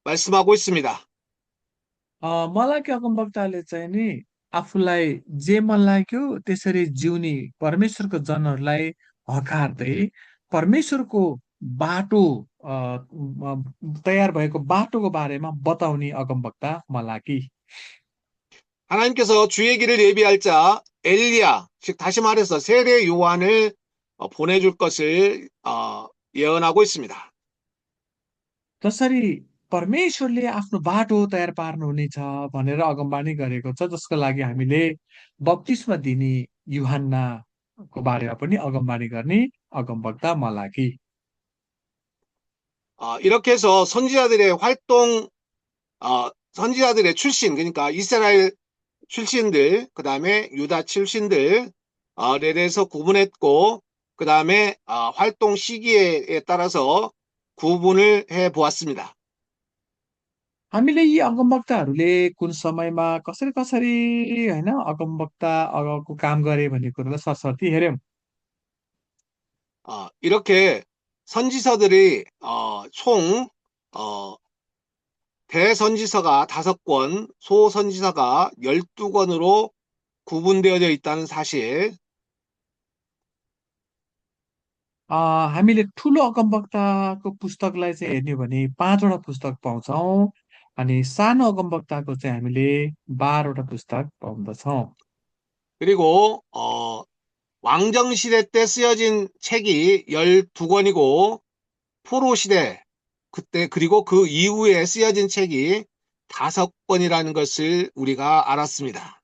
말씀하고 있습니다. मलाकी अगमवक्ताले चाहिँ नि आफूलाई जे मन लाग्यो त्यसरी जिउने परमेश्वरको जनहरूलाई हकार्दै परमेश्वरको बाटो तयार भएको बाटोको बारेमा बताउने अगमवक्ता मलाकी 하나님께서 주의 길을 예비할 자 엘리야, 즉 다시 말해서 세례 요한을 보내줄 것을 예언하고 있습니다. जसरी परमेश्वरले आफ्नो बाटो तयार पार्नुहुनेछ भनेर अगमबाणी गरेको छ जसको लागि हामीले बप्तिस्मा दिने युहन्नाको बारेमा पनि अगमबाणी गर्ने अगमवक्ता मलाकी 이렇게 해서 선지자들의 활동, 선지자들의 출신, 그러니까 이스라엘 출신들, 그 다음에 유다 출신들, 에 대해서 구분했고, 그 다음에 활동 시기에 따라서 구분을 해 보았습니다. हामीले यी अगमवक्ताहरूले कुन समयमा कसरी कसरी होइन अगमवक्ता अगको काम गरे भन्ने कुरोलाई सरसर्ती हेऱ्यौं 이렇게 선지서들이 총 대선지서가 5권, 소선지서가 12권으로 구분되어져 있다는 사실, हामीले ठुलो अगमवक्ताको पुस्तकलाई चाहिँ हेर्ने हो भने 5वटा पुस्तक पाउँछौँ अनि सानो अगमवक्ताको चाहिँ हामीले 12वटा पुस्तक पाउँदछौँ 그리고 왕정시대 때 쓰여진 책이 12권이고 포로시대 그때 그리고 그 이후에 쓰여진 책이 5권이라는 것을 우리가 알았습니다.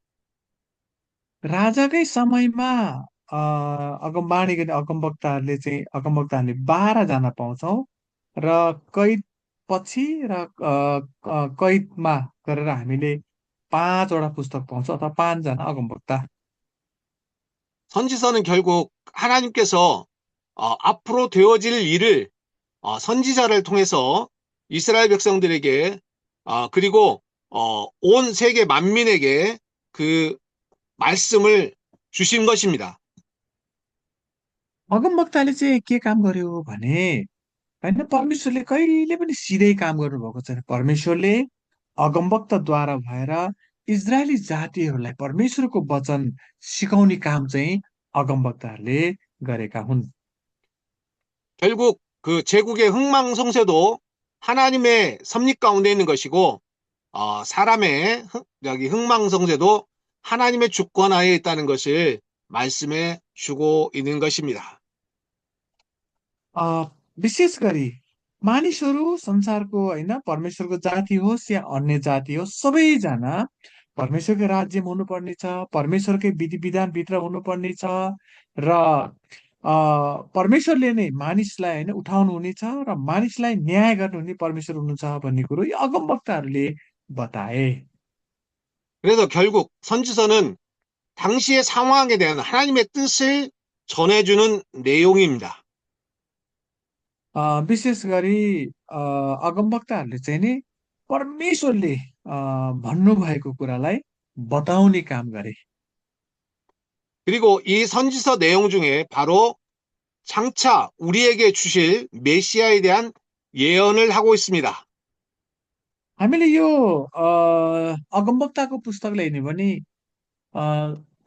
राजाकै समयमा अगमबाणी गर्ने अगमवक्ताहरूले 12जना पाउँछौँ र कैद पछि र कैदमा गरेर हामीले 5वटा पुस्तक पाउँछौँ अथवा 5जना अगमवक्ता 선지서는 결국 하나님께서 앞으로 되어질 일을 선지자를 통해서 이스라엘 백성들에게 그리고 온 세계 만민에게 그 말씀을 주신 것입니다. अगमवक्ताले चाहिँ के काम गर्यो भने होइन परमेश्वरले कहिले पनि सिधै काम गर्नुभएको छैन परमेश्वरले अगमवक्ताद्वारा भएर इजरायली जातिहरूलाई परमेश्वरको वचन सिकाउने काम चाहिँ अगमवक्ताहरूले गरेका हुन् 결국 그 제국의 흥망성쇠도 하나님의 섭리 가운데 있는 것이고 사람의 여기 흥망성쇠도 하나님의 주권하에 있다는 것을 말씀해 주고 있는 것입니다. विशेष गरी मानिसहरू संसारको होइन परमेश्वरको जाति होस् या अन्य जाति होस् सबैजना परमेश्वरको राज्यमा हुनुपर्नेछ परमेश्वरकै विधि विधानभित्र हुनुपर्नेछ र परमेश्वरले नै मानिसलाई होइन उठाउनु हुनेछ र मानिसलाई न्याय गर्नुहुने परमेश्वर हुनुहुन्छ भन्ने कुरो यो अगमवक्ताहरूले बताए 그래서 결국 선지서는 당시의 상황에 대한 하나님의 뜻을 전해주는 내용입니다. विशेष गरी अगमवक्ताहरूले चाहिँ नि परमेश्वरले भन्नुभएको कुरालाई बताउने काम गरे 그리고 이 선지서 내용 중에 바로 장차 우리에게 주실 메시아에 대한 예언을 하고 있습니다. हामीले यो अगमवक्ताको पुस्तकलाई हेर्ने भने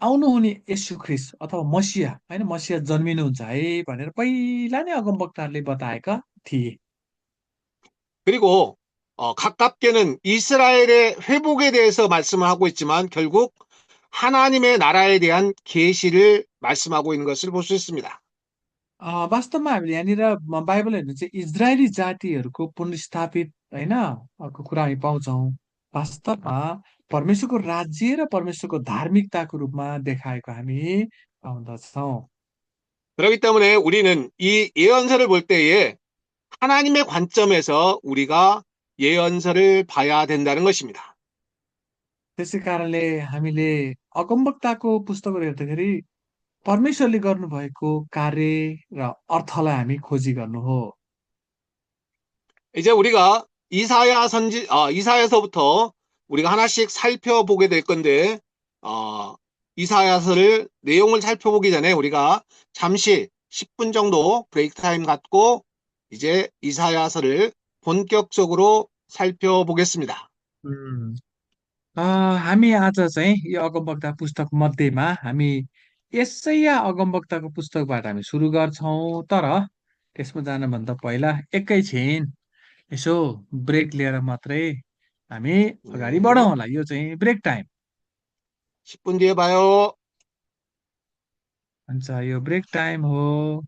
आउनुहुने येशू ख्रिस्ट अथवा मसिहा होइन मसिहा जन्मिनुहुन्छ है भनेर पहिला नै अगमवक्ताहरूले बताएका थिए 그리고 가깝게는 이스라엘의 회복에 대해서 말씀을 하고 있지만 결국 하나님의 나라에 대한 계시를 말씀하고 있는 것을 볼 수 있습니다. वास्तवमा हामीले यहाँनिर बाइबल हेर्नु चाहिँ इजरायली जातिहरूको पुनर्स्थापित होइन अर्को कुरा हामी पाउँछौँ वास्तवमा परमेश्वरको राज्य र परमेश्वरको धार्मिकताको रूपमा देखाएको हामी पाउँदछौँ। 그렇기 때문에 우리는 이 예언서를 볼 때에 하나님의 관점에서 우리가 예언서를 봐야 된다는 것입니다. त्यसै कारणले हामीले अगमवक्ताको पुस्तकहरू हेर्दाखेरि परमेश्वरले गर्नुभएको कार्य र अर्थलाई हामी खोजी गर्नु हो। 이제 우리가 이사야서부터 우리가 하나씩 살펴보게 될 건데, 어, 이사야서를 내용을 살펴보기 전에 우리가 잠시 10분 정도 브레이크 타임 갖고 이제 이사야서를 본격적으로 살펴보겠습니다. उम्, अ, हामी आज चाहिँ यो अगमवक्ता पुस्तक मध्येमा हामी यसैया अगमवक्ताको पुस्तकबाट हामी सुरु गर्छौँ। तर त्यसमा जानुभन्दा पहिला एकैछिन यसो ब्रेक लिएर मात्रै हामी अगाडि बढौँ 네, होला। यो चाहिँ ब्रेक टाइम 10분 뒤에 봐요. हुन्छ, यो ब्रेक टाइम हो।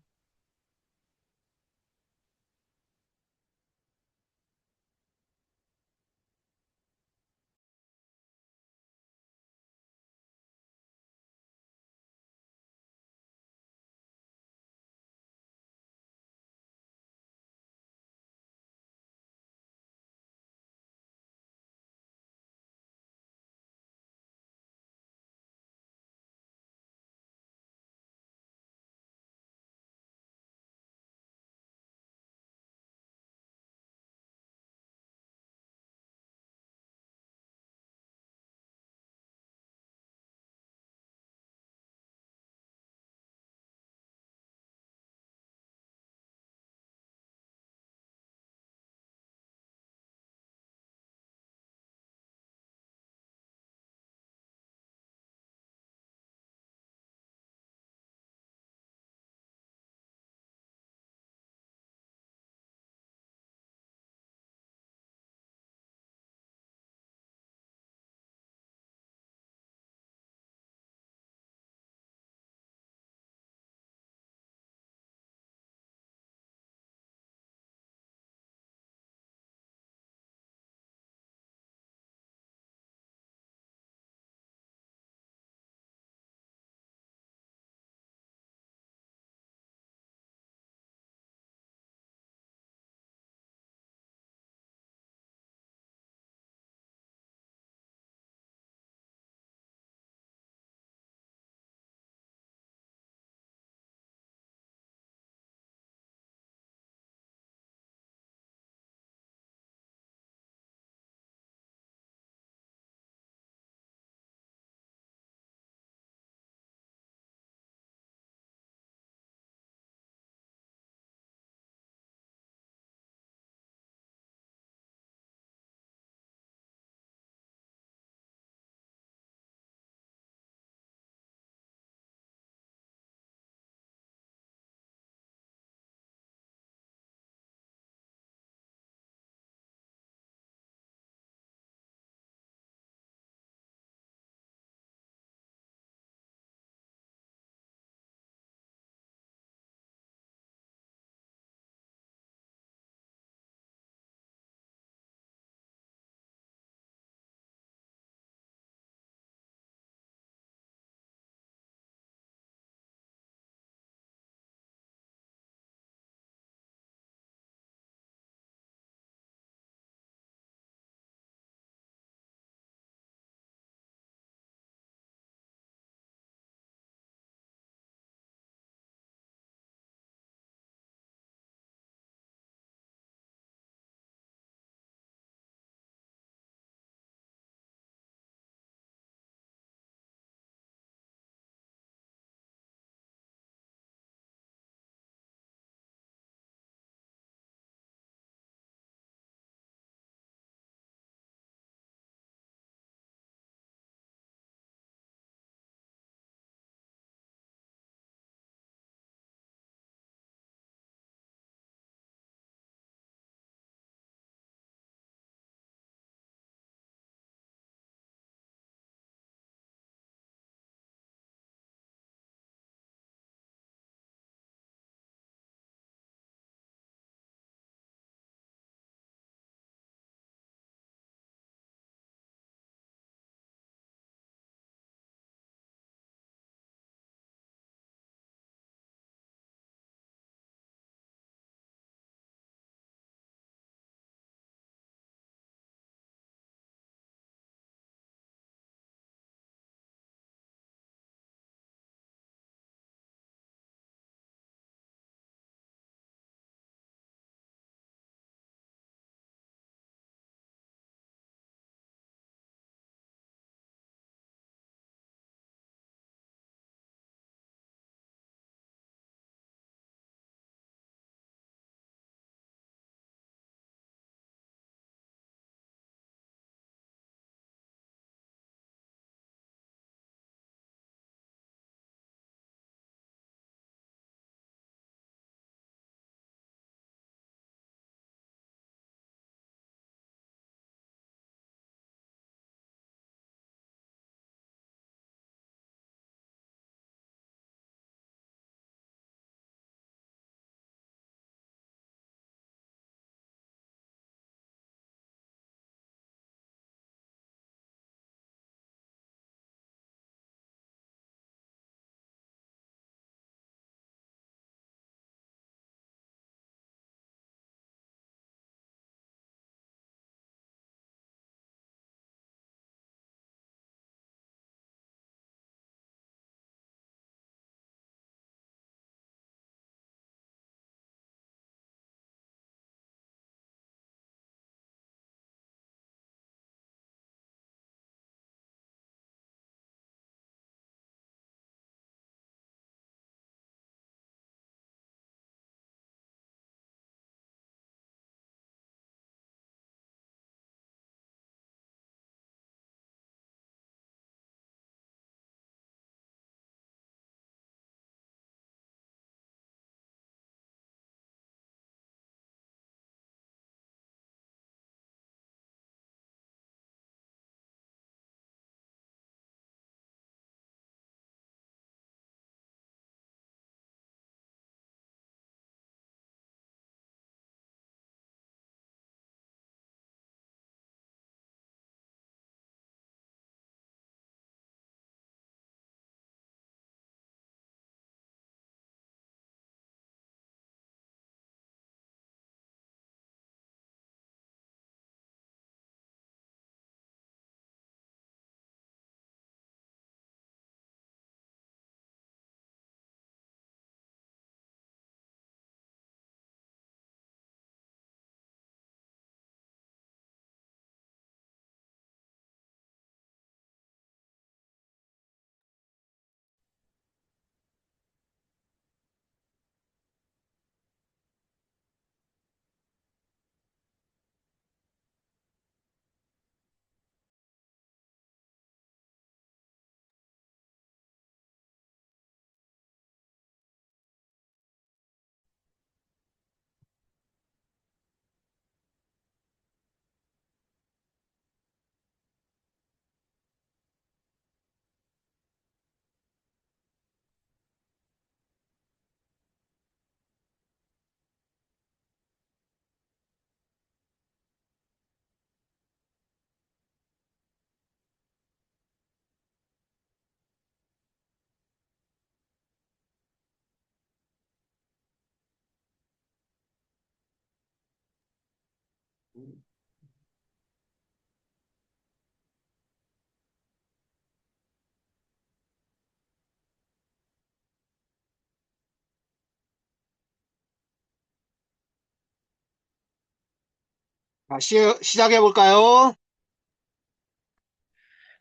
시작해 볼까요?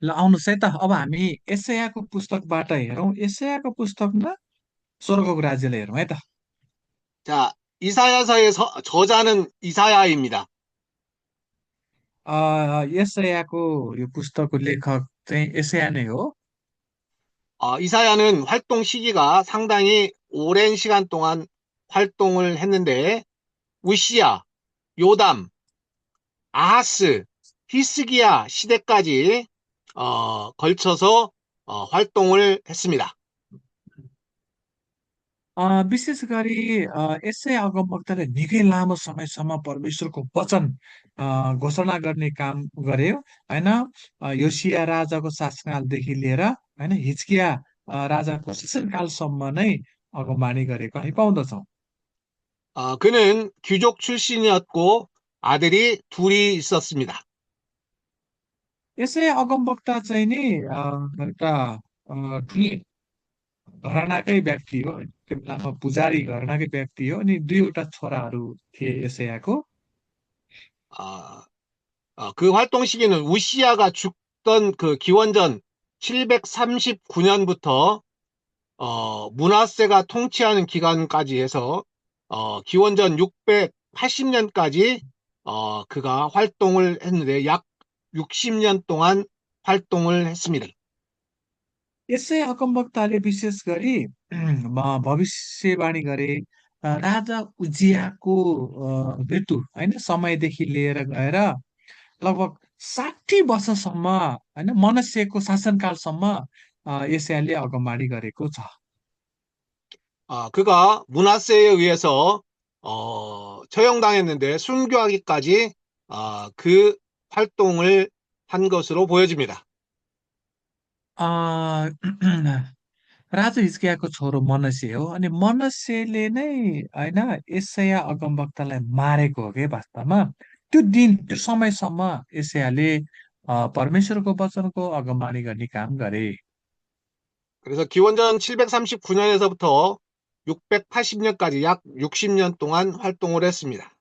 ल आउनुहोस् है त अब हामी एसआईको पुस्तकबाट हेरौँ एसआईको पुस्तकमा स्वर्गको राज्यलाई हेरौँ है त 자, 이사야서의 저자는 이사야입니다. एसआईको यो पुस्तकको लेखक चाहिँ एसआई नै हो 이사야는 활동 시기가 상당히 오랜 시간 동안 활동을 했는데, 우시야, 요담, 아하스, 히스기야 시대까지 걸쳐서 활동을 했습니다. विशेष गरी यसै अगमवक्ताले निकै लामो समयसम्म परमेश्वरको वचन घोषणा गर्ने काम गर्यो होइन योसिया राजाको शासनकालदेखि लिएर होइन हिजकिया राजाको शासनकालसम्म नै अगमवाणी गरेको हामी पाउँदछौँ 그는 귀족 출신이었고 아들이 둘이 있었습니다. यसै अगमवक्ता चाहिँ नि एउटा ठुलै घरानाकै व्यक्ति हो त्यो बेलामा पुजारी घरानाकै व्यक्ति हो अनि दुईवटा छोराहरू थिए यसैयाको 어, 그 활동 시기는 우시야가 죽던 그 기원전 739년부터 문하세가 통치하는 기간까지 해서 기원전 680년까지 그가 활동을 했는데 약 60년 동안 활동을 했습니다. यसै अगमवक्ताले विशेष गरी भविष्यवाणी गरे राजा उजियाको मृत्यु होइन समयदेखि लिएर गएर लगभग 60 वर्षसम्म होइन मनस्यको शासनकालसम्म एसियाले अगमवाणी गरेको छ 그가 문하세에 의해서 처형당했는데 순교하기까지 그 활동을 한 것으로 보여집니다. अ, राजा हिजकियाको छोरो मनस्से हो अनि मनस्सेले नै होइन एसया अगमवक्तालाई मारेको हो कि वास्तवमा त्यो दिन त्यो समयसम्म एसयाले परमेश्वरको वचनको अगमवाणी गर्ने काम गरे 그래서 기원전 739년에서부터 680년까지 약 60년 동안 활동을 했습니다.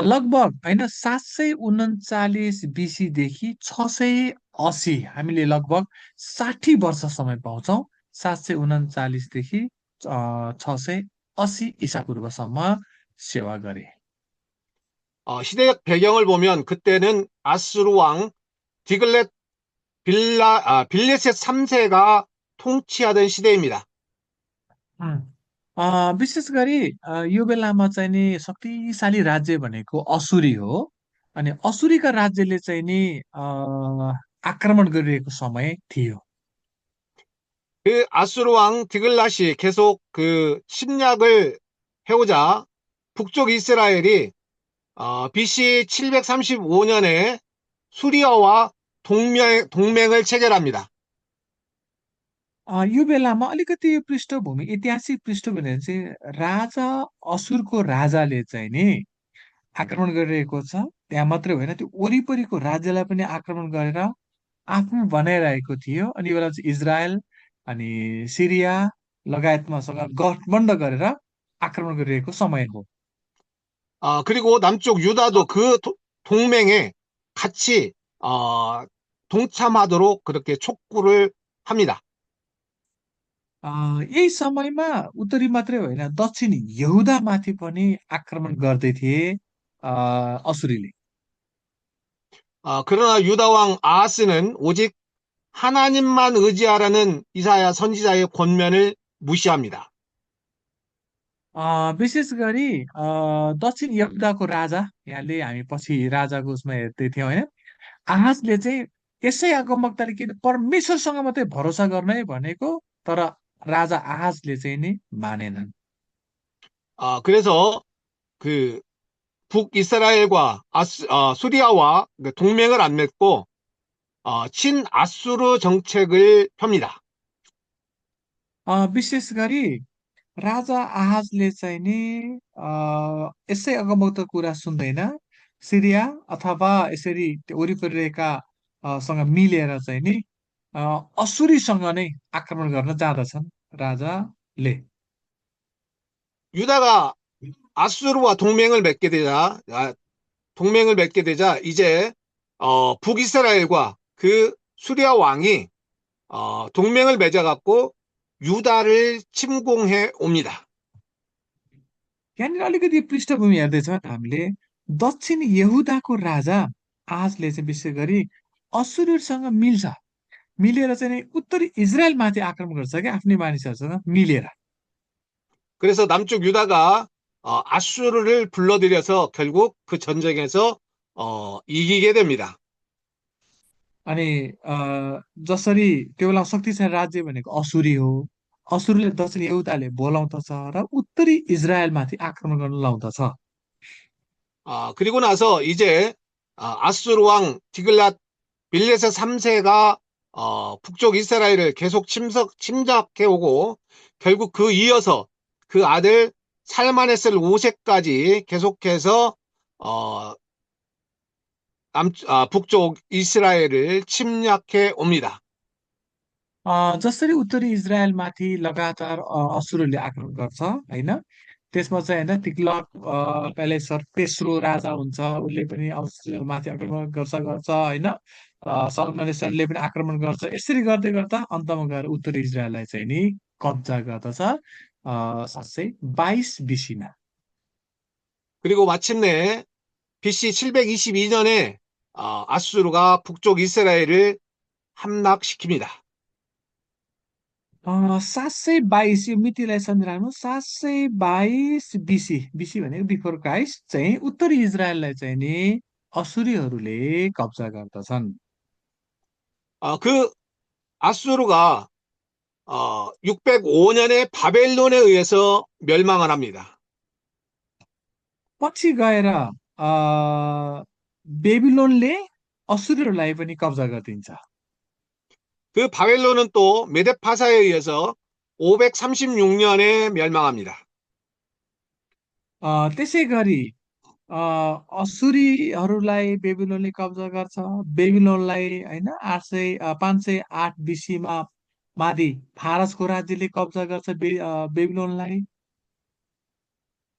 लगभग होइन 739 बिसीदेखि 680 हामीले लगभग 60 वर्ष समय पाउँछौँ 739देखि 680 इसापूर्वसम्म सेवा गरे 시대적 배경을 보면 그때는 아수르 왕 디글렛 빌레셋 3세가 통치하던 시대입니다. उम्, विशेष गरी यो बेलामा चाहिँ नि शक्तिशाली राज्य भनेको असुरी हो अनि असुरीका राज्यले चाहिँ नि आक्रमण गरिरहेको समय थियो 그 아수르 왕 디글랏이 계속 그 침략을 해오자 북쪽 이스라엘이 BC 735년에 수리아와 동맹을 체결합니다. यो बेलामा अलिकति यो पृष्ठभूमि ऐतिहासिक पृष्ठभूमि चाहिँ राजा असुरको राजाले चाहिँ नि आक्रमण गरिरहेको छ त्यहाँ मात्रै होइन त्यो वरिपरिको राज्यलाई पनि आक्रमण गरेर आफ्नो बनाइरहेको थियो अनि यो बेला चाहिँ इजरायल अनि सिरिया लगायतमा गठबन्ध गरेर आक्रमण गरिरहेको समय हो 그리고 남쪽 유다도 그 동맹에 같이 동참하도록 그렇게 촉구를 합니다. यही समयमा उत्तरी मात्रै होइन दक्षिण यहुदामाथि पनि आक्रमण गर्दै थिए असुरीले 그러나 유다 왕 아하스는 오직 하나님만 의지하라는 이사야 선지자의 권면을 무시합니다. विशेष गरी दक्षिण यहुदाको राजा यहाँले हामी पछि राजाको उसमा हेर्दै थियौँ होइन आहाजले चाहिँ यसै अगमवक्ताले किन परमेश्वरसँग मात्रै भरोसा गर्ने भनेको तर राजा आहाजले चाहिँ नि मानेनन् 그래서 그 북이스라엘과 수리아와 동맹을 안 맺고 친아수르 정책을 펴니다. विशेष गरी राजा आहाजले चाहिँ नि यसै अगमवक्ता कुरा सुन्दैन, सिरिया अथवा यसरी त्यो वरिपरि रहेका सँग मिलेर चाहिँ नि अ, असुरीसँग नै आक्रमण गर्न जाँदछन् राजाले। 유다가 아수르와 동맹을 맺게 되자 이제 북이스라엘과 그 수리아 왕이 동맹을 맺어갖고 유다를 침공해 옵니다. यहाँनिर अलिकति पृष्ठभूमि हेर्दैछौँ हामीले, दक्षिण यहुदाको राजा आहाजले चाहिँ विशेष गरी असुरसँग मिल्छ, मिलेर चाहिँ नि उत्तरी इजरायलमाथि आक्रमण गर्छ क्या, आफ्नै मानिसहरूसँग मिलेर। 그래서 남쪽 유다가 아수르를 불러들여서 결국 그 전쟁에서 이기게 됩니다. अनि जसरी त्यो बेला शक्तिशाली राज्य भनेको असुरी हो, असुरले दक्षिण यहुदाले बोलाउँदछ र उत्तरी इजरायलमाथि आक्रमण गर्न लाउँदछ। 그리고 나서 이제 아수르 왕 디글랏 빌레세 3세가 북쪽 이스라엘을 계속 침략해 오고 결국 그 이어서 그 아들 살마네셀 5세까지 계속해서 어, 북쪽 이스라엘을 침략해 옵니다. जसरी उत्तरी इजरायलमाथि लगातार असुरले आक्रमण गर्छ होइन, त्यसमा चाहिँ होइन तिग्लत पेलेसर तेस्रो राजा हुन्छ, उसले पनि असुरमाथि आक्रमण गर्छ गर्छ होइन, सल्मनेसरले पनि आक्रमण गर्छ, यसरी गर्दै गर्दा अन्तमा गएर उत्तरी इजरायललाई चाहिँ नि कब्जा गर्दछ 722 बिसीमा। 그리고 마침내 BC 722년에 아수르가 북쪽 이스라엘을 함락시킵니다. 722 यो मितिलाई सम्झिराख्नु, 722 बिसी, बिसी भनेको बिफोर क्राइस्ट चाहिँ उत्तरी इजरायललाई चाहिँ नि असुरीहरूले कब्जा गर्दछन्। 그 아수르가 605년에 바벨론에 의해서 멸망을 합니다. पछि गएर बेबिलोनले असुरीहरूलाई पनि कब्जा गरिदिन्छ। 그 바벨론은 또 메데파사에 의해서 536년에 멸망합니다. त्यसै गरी असुरीहरूलाई बेबिलोनले कब्जा गर्छ, बेबिलोनलाई होइन 508 बिसीमा माथि फारसको राज्यले कब्जा गर्छ बेबिलोनलाई।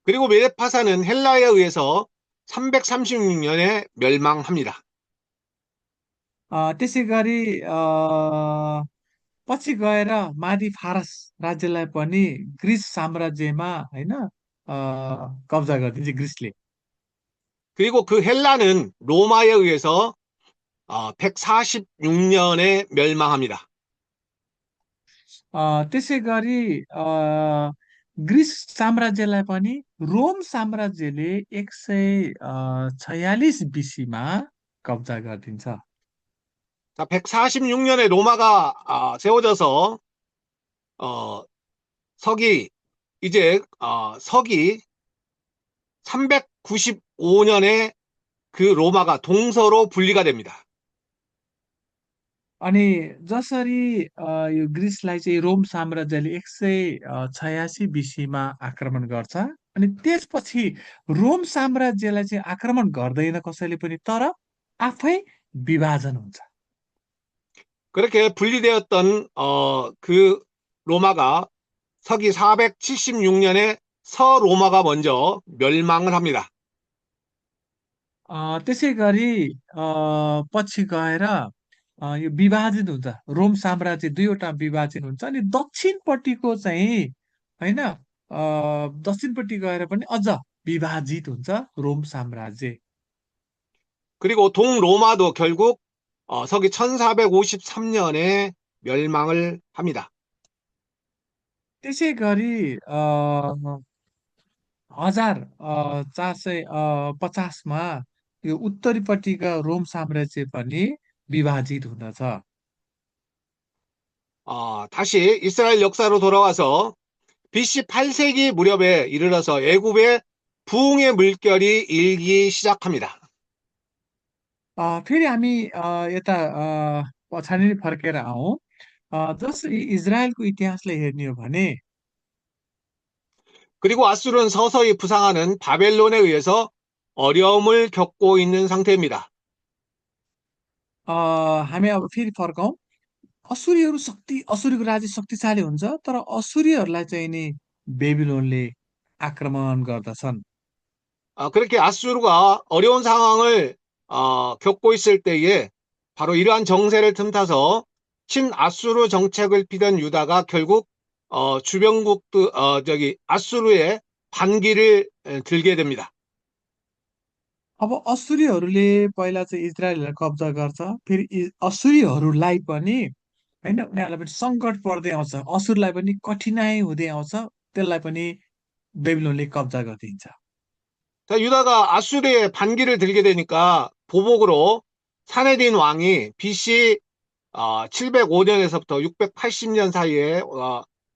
그리고 메데파사는 헬라에 의해서 336년에 멸망합니다. त्यसै गरी पछि गएर माथि फारस राज्यलाई पनि ग्रिस साम्राज्यमा होइन कब्जा गरिदिन्छ ग्रिसले। 그리고 그 헬라는 로마에 의해서 146년에 멸망합니다. त्यसै गरी ग्रिस साम्राज्यलाई पनि रोम साम्राज्यले 146 बिसीमा कब्जा गरिदिन्छ। 자, 146년에 로마가 세워져서 서기 이제 서기 395년에 그 로마가 동서로 분리가 됩니다. अनि जसरी यो ग्रिसलाई चाहिँ रोम साम्राज्यले 186 बिसीमा आक्रमण गर्छ, अनि त्यसपछि रोम साम्राज्यलाई चाहिँ आक्रमण गर्दैन कसैले पनि, तर आफै विभाजन हुन्छ। 그렇게 분리되었던 그 로마가 서기 476년에 서로마가 먼저 멸망을 합니다. त्यसै गरी पछि गएर यो विभाजित हुन्छ, रोम साम्राज्य दुईवटा विभाजित हुन्छ, अनि दक्षिणपट्टिको चाहिँ होइन दक्षिणपट्टि गएर पनि अझ विभाजित हुन्छ रोम साम्राज्य। 그리고 동로마도 결국 서기 1453년에 멸망을 합니다. त्यसै गरी 1450मा यो उत्तरीपट्टिका रोम साम्राज्य पनि विभाजित हुँदछ। 다시 이스라엘 역사로 돌아와서 BC 8세기 무렵에 이르러서 애굽의 부흥의 물결이 일기 시작합니다. फेरि हामी यता पछाडि फर्केर आउँ। जसरी इजरायलको इतिहासलाई हेर्ने हो भने 그리고 아수르는 서서히 부상하는 바벨론에 의해서 어려움을 겪고 있는 상태입니다. हामी अब फेरि फर्कौँ असुरीहरू असुरीको राज्य शक्तिशाली हुन्छ तर असुरीहरूलाई चाहिँ नि बेबिलोनले आक्रमण गर्दछन् 그렇게 아수르가 어려운 상황을 겪고 있을 때에 바로 이러한 정세를 틈타서 친아수르 정책을 피던 유다가 결국 주변국들 저기 아수르의 반기를 들게 됩니다. अब असुरीहरूले पहिला चाहिँ इजरायललाई कब्जा गर्छ फेरि असुरीहरूलाई पनि होइन उनीहरूलाई पनि सङ्कट पर्दै आउँछ असुरलाई पनि कठिनाइ हुँदै आउँछ त्यसलाई पनि बेबिलोनले कब्जा गरिदिन्छ 자, 유다가 아수르의 반기를 들게 되니까 보복으로 사내딘 왕이 BC 705년에서부터 680년 사이에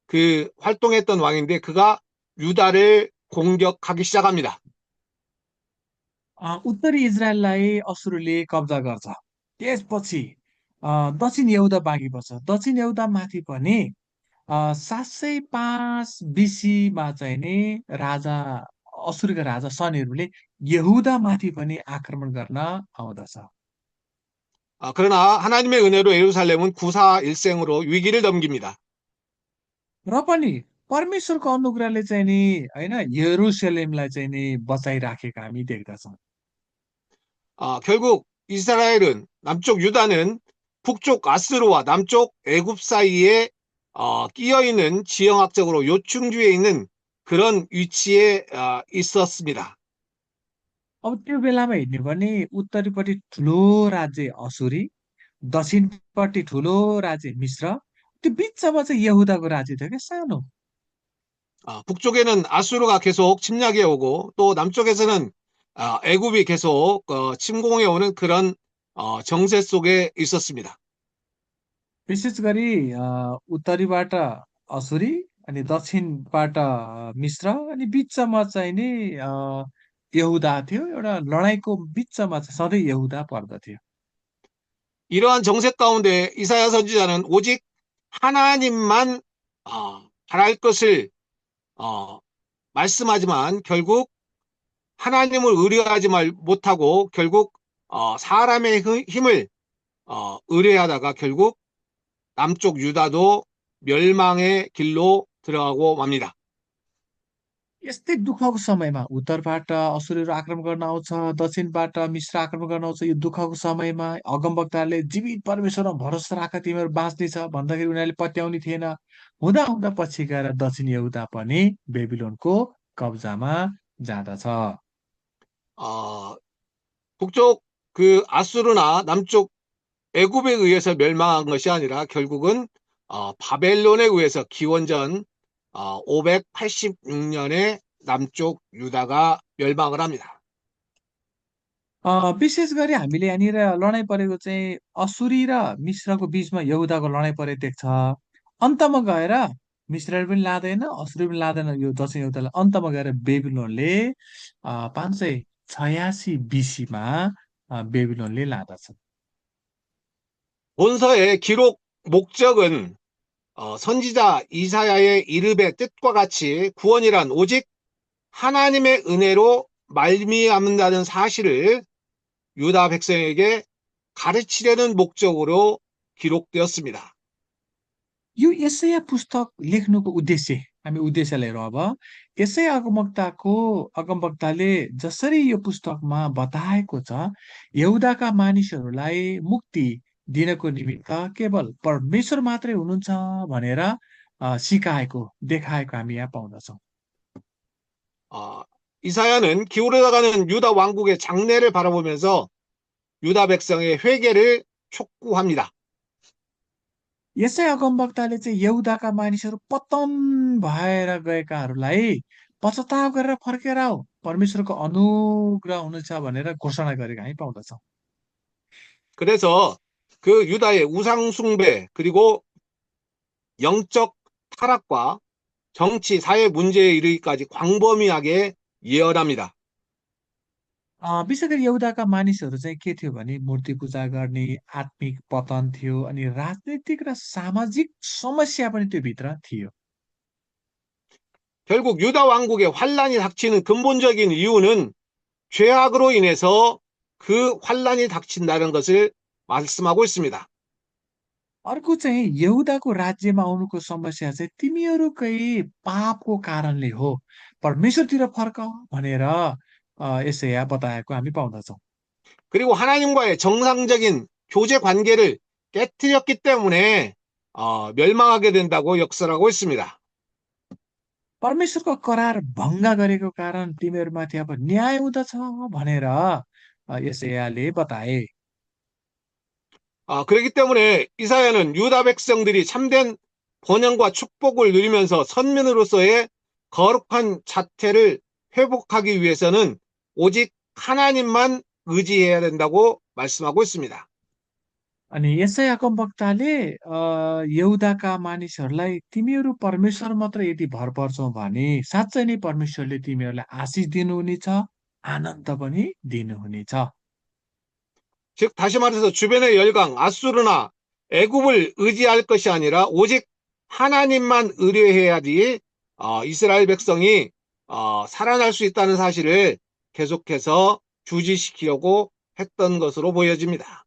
그 활동했던 왕인데 그가 유다를 공격하기 시작합니다. उत्तरी इजरायललाई असुरले कब्जा गर्छ त्यसपछि दक्षिण यहुदा बाँकी पर्छ दक्षिण यहुदा माथि पनि 705 बिसीमा चाहिँ नि राजा असुरका राजा सनीहरूले यहुदा माथि पनि आक्रमण गर्न आउँदछ 그러나 하나님의 은혜로 예루살렘은 구사 일생으로 위기를 넘깁니다. र पनि परमेश्वरको अनुग्रहले चाहिँ नि होइन यरुसलेमलाई चाहिँ नि बचाइराखेको हामी देख्दछौँ 결국 이스라엘은 남쪽 유다는 북쪽 아스르와 남쪽 애굽 사이에 끼어 있는 지형학적으로 요충지에 있는 그런 위치에 있었습니다. अब त्यो बेलामा हेर्ने भने उत्तरीपट्टि ठुलो राज्य असुरी दक्षिणपट्टि ठुलो राज्य मिश्र त्यो बिचमा चाहिँ यहुदाको राज्य थियो क्या सानो 북쪽에는 아수르가 계속 침략해 오고 또 남쪽에서는 애굽이 계속 침공해 오는 그런 정세 속에 있었습니다. विशेष गरी उत्तरीबाट असुरी अनि दक्षिणबाट मिश्र अनि बिचमा चाहिँ नि यहुदा थियो एउटा लडाइँको बिचमा चाहिँ सधैँ यहुदा पर्दथ्यो 이러한 정세 가운데 이사야 선지자는 오직 하나님만 바랄 것을 어, 말씀하지만 결국 하나님을 의뢰하지 못하고 결국 사람의 힘을 의뢰하다가 결국 남쪽 유다도 멸망의 길로 들어가고 맙니다. यस्तै दुःखको समयमा उत्तरबाट असुरहरू आक्रमण गर्न आउँछ दक्षिणबाट मिश्र आक्रमण गर्न आउँछ यो दुःखको समयमा अगमवक्ताले जीवित परमेश्वरमा भरोसा राख तिमीहरू बाँच्नेछ भन्दाखेरि उनीहरूले पत्याउने थिएन हुँदा हुँदा पछि गएर दक्षिण यहुदा पनि बेबिलोनको कब्जामा जाँदछ 어, 북쪽 그 아수르나 남쪽 애굽에 의해서 멸망한 것이 아니라 결국은 바벨론에 의해서 기원전 586년에 남쪽 유다가 멸망을 합니다. विशेष गरी हामीले यहाँनिर लडाइँ परेको चाहिँ असुरी र मिश्रको बिचमा यहुदाको लडाइँ परेको देख्छ अन्तमा गएर मिश्रले पनि लाँदैन असुरी पनि लाँदैन यो दक्षिण यहुदालाई अन्तमा गएर बेबिलोनले 586 बिसीमा बेबिलोनले लाँदछ 본서의 기록 목적은 선지자 이사야의 이름의 뜻과 같이 구원이란 오직 하나님의 은혜로 말미암는다는 사실을 유다 백성에게 가르치려는 목적으로 기록되었습니다. यो यसैया पुस्तक लेख्नुको उद्देश्य हामी उद्देश्यलाई हेरौँ अब यसै अगमवक्ताले जसरी यो पुस्तकमा बताएको छ यहुदाका मानिसहरूलाई मुक्ति दिनको निमित्त केवल परमेश्वर मात्रै हुनुहुन्छ भनेर सिकाएको देखाएको हामी यहाँ पाउँदछौँ 이사야는 기울어가는 유다 왕국의 장래를 바라보면서 유다 백성의 회개를 촉구합니다. यसै अगमवक्ताले चाहिँ यहुदाका मानिसहरू पतन भएर गएकाहरूलाई पश्चाताप गरेर फर्केर आऊ परमेश्वरको अनुग्रह हुनेछ भनेर घोषणा गरेको हामी पाउँदछौँ 그래서 그 유다의 우상 숭배 그리고 영적 타락과 정치 사회 문제에 이르기까지 광범위하게 예언합니다. विशेष गरी यहुदाका मानिसहरू चाहिँ के थियो भने मूर्ति पूजा गर्ने आत्मिक पतन थियो अनि राजनैतिक र सामाजिक समस्या पनि त्यो भित्र थियो 결국 유다 왕국에 환란이 닥치는 근본적인 इ유는 죄악으로 인해서 그 환란이 닥친다는 것을 말씀하고 있습니다. अर्को चाहिँ यहुदाको राज्यमा आउनुको समस्या चाहिँ तिमीहरूकै पापको कारणले हो, परमेश्वरतिर फर्क भनेर यसैया बताएको हामी पाउँदछौँ। 그리고 하나님과의 정상적인 교제 관계를 깨뜨렸기 때문에 멸망하게 된다고 역설하고 있습니다. परमेश्वरको करार भङ्ग गरेको कारण तिमीहरूमाथि अब न्याय हुँदछ भनेर यसैयाले बताए। 그렇기 때문에 이사야는 유다 백성들이 참된 번영과 축복을 누리면서 선민으로서의 거룩한 자태를 회복하기 위해서는 오직 하나님만 의지해야 된다고 말씀하고 있습니다. अनि यसैयाको वक्ताले यहुदाका मानिसहरूलाई तिमीहरू परमेश्वर मात्र यदि भर पर्छौ भने साँच्चै नै परमेश्वरले तिमीहरूलाई आशिष दिनुहुनेछ, आनन्द पनि दिनुहुनेछ। 즉 다시 말해서 주변의 열강 아수르나 애굽을 의지할 것이 아니라 오직 하나님만 의뢰해야지 이스라엘 백성이 살아날 수 있다는 사실을 계속해서 주지시키려고 했던 것으로 보여집니다.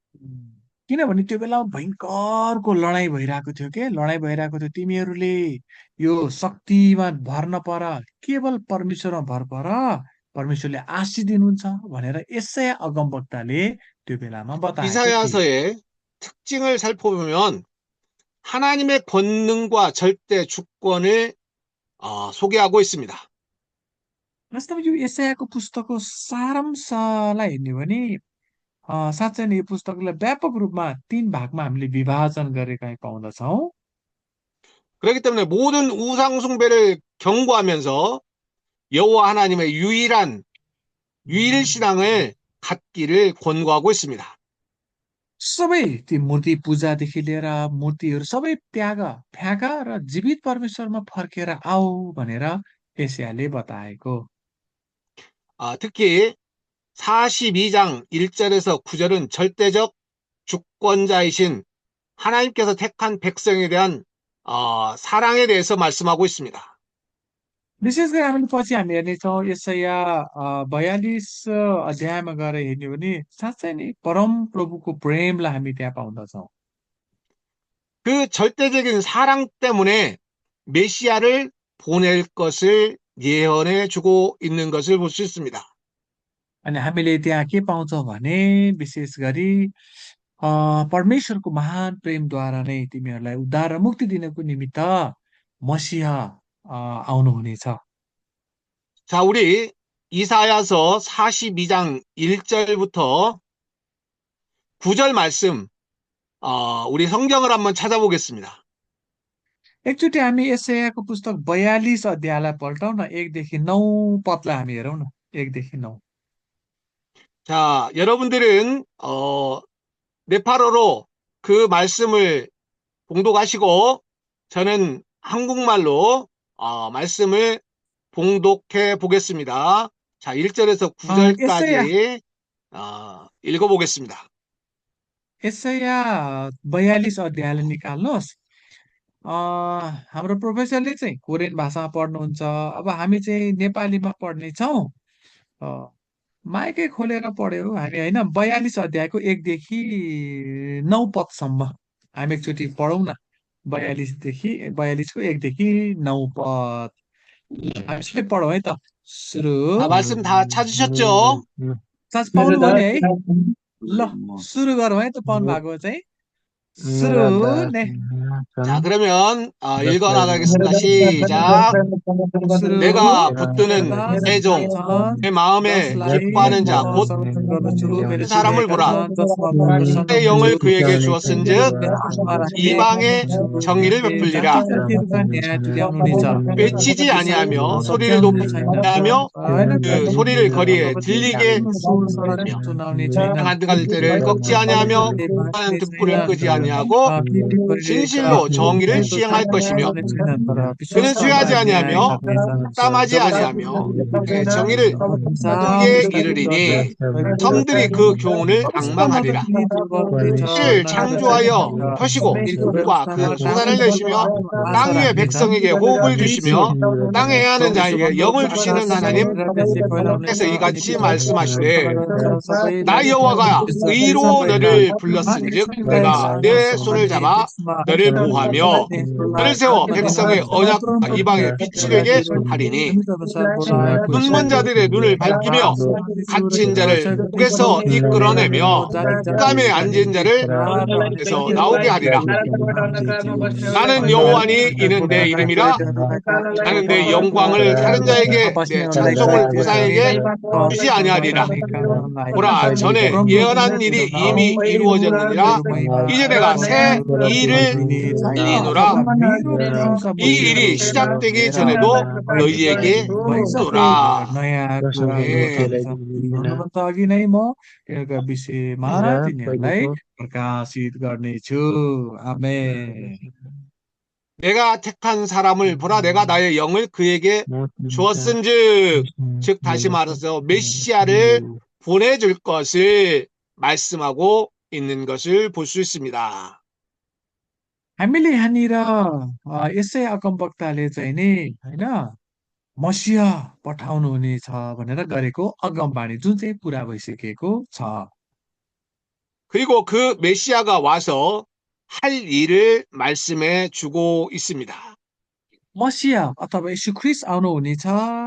किनभने त्यो बेलामा भयङ्करको लडाइँ भइरहेको थियो के लडाइँ भइरहेको थियो। तिमीहरूले यो शक्तिमा भर नपर, केवल परमेश्वरमा भर पर, परमेश्वरले आशिष दिनुहुन्छ भनेर यसै अगमवक्ताले त्यो बेलामा बताएको थिए। 이사야서의 특징을 살펴보면 하나님의 권능과 절대 주권을 소개하고 있습니다. वास्तवमा यो यशायाको पुस्तकको सारांशलाई हेर्ने हो भने साँच्चै नै यो पुस्तकलाई व्यापक रूपमा 3 भागमा हामीले विभाजन गरेका पाउँदछौँ। 그렇기 때문에 모든 우상 숭배를 경고하면서 여호와 하나님의 유일 신앙을 갖기를 권고하고 있습니다. सबै ती मूर्ति पूजादेखि लिएर मूर्तिहरू सबै फ्याँक र जीवित परमेश्वरमा फर्केर आऊ भनेर यशायाले बताएको। 특히 42장 1절에서 9절은 절대적 주권자이신 하나님께서 택한 백성에 대한 사랑에 대해서 말씀하고 있습니다. विशेष गरी हामीले पछि हामी हेर्नेछौँ यशाया 42 अध्यायमा गएर हेर्ने हो भने साँच्चै नै परम प्रभुको प्रेमलाई हामी त्यहाँ पाउँदछौँ। 그 절대적인 사랑 때문에 메시아를 보낼 것을 예언해 주고 있는 것을 볼 수 있습니다. अनि हामीले त्यहाँ के पाउँछौँ भने विशेष गरी परमेश्वरको महान प्रेमद्वारा नै तिमीहरूलाई उद्धार र मुक्ति दिनको निमित्त मसीहा आउनुहुनेछ। 자, 우리 이사야서 42장 1절부터 9절 말씀, 우리 성경을 한번 찾아보겠습니다. एकचोटि हामी यशायाको पुस्तक 42 अध्यायलाई पल्टाउँ न, 1 देखि 9 पदलाई हामी हेरौँ न, 1 देखि 9। 자, 여러분들은 네팔어로 그 말씀을 봉독하시고 저는 한국말로 말씀을 봉독해 보겠습니다. 자, 1절에서 9절까지 읽어보겠습니다. यशाया 42 अध्यायलाई निकाल्नुहोस्। हाम्रो प्रोफेसरले चाहिँ कोरियन भाषामा पढ्नुहुन्छ, अब हामी चाहिँ नेपालीमा पढ्नेछौँ। माइकै खोलेर पढ्यो हामी होइन। 42 अध्यायको 1 देखि 9 पदसम्म हामी एकचोटि पढौँ न। 42 को 1 देखि 9 पद हामी सबै पढौँ है त। सुरु 자, 말씀 다 찾으셨죠? साँच्च पाउनुभयो नि है? ल सुरु गरौँ है त, पाउनु भएको चाहिँ सुरु ने। 자, 그러면 읽어나가겠습니다. 시작. 내가 붙드는 내 종, 내 마음에 기뻐하는 자, 곧 그 사람을 보라. 내 영을 그에게 주었은즉 이방의 정의를 베풀리라. 외치지 아니하며 소리를 높이지 아니하며 그 소리를 거리에 들리게 하며 강한 갈대를 꺾지 아니하며 등불을 끄지 아니하며 아니하고 ती टिप्पणीले 진실로 정의를 त्यस्तो 시행할 टिप्पणी 것이며 गर्ने छैन तर 그는 विश्वासमा 죄하지 न्याय 아니하며 गर्ने चाहन्छ 땀하지 जब 아니하며 예, 정의를 अब हिसाब 크게 स्थापित गर्ने 이르리니 गरिन्छ 섬들이 그 교훈을 भविष्यकालमा त 앙망하리라. तिनी दुर्बल हुनेछ 를 नराम्रो 창조하여 हुनेछ 펴시고 तिनीको 물과 व्यवस्थामा 그 솟아내려 ताकतबाट 내시며 आशा 땅 위의 राख्नेछन् 백성에게 호흡을 त्यही चाहिँ 주시며 땅에 हे하는 प्रभुको 자에게 भन्नुहुन्छ 영을 주시는 आकाश 하나님 समुद्र त्यसै फैलाउनेछ 께서 अनि 이같이 पृथ्वीको 말씀하시되 फैलाउनेछ 나 सबैलाई 여호와가 विश्वास 의로 भएन 너를 불렀은즉 मानिसहरूलाई 내가 내 손을 अनि 잡아 त्यसमा 너를 보호하며 तिनीहरूलाई 너를 세워 आज्ञा 백성의 दिएर 언약 परमप्रभुले 이방의 빛이 एउटा 되게 तेरो 하리니 निमित्त अनुसार बोलाएको छ 눈먼 자들의 눈을 र 밝히며 आँखा मानिसहरू 갇힌 자를 चाहिँ 북에서 देखाउने 이끌어내며 जाति 흑암에 जातिहरूका 앉은 निम्ति 자를 र अनि 에서 나오게 तिनीहरूलाई 하리라. 나는 여호와니 이는 내 이름이라. 나는 내 영광을 다른 자에게 내 찬송을 우상에게 주지 아니하리라. 보라 전에 예언한 일이 이미 이루어졌느니라. 이제 내가 새 일을 알리노라. 이 일이 시작되기 전에도 너희에게 묻노라. नयाँ कुराहरू 아멘. भन्नुभन्दा अघि नै म यसका विषयमा तिनीहरूलाई प्रकाशित गर्नेछु आमेन 내가 택한 사람을 보라 내가 나의 영을 그에게 주었은즉 즉 다시 말해서 메시아를 보내줄 것을 말씀하고 있는 것을 볼 수 있습니다. हामीले यहाँनिर यसै अगमवक्ताले चाहिँ नि होइन मसिहा पठाउनु हुनेछ भनेर गरेको अगमबाणी जुन चाहिँ पुरा भइसकेको छ 그리고 그 메시아가 와서 할 일을 말씀해 주고 있습니다. मसिहा अथवा यीशु ख्रिस्ट आउनुहुनेछ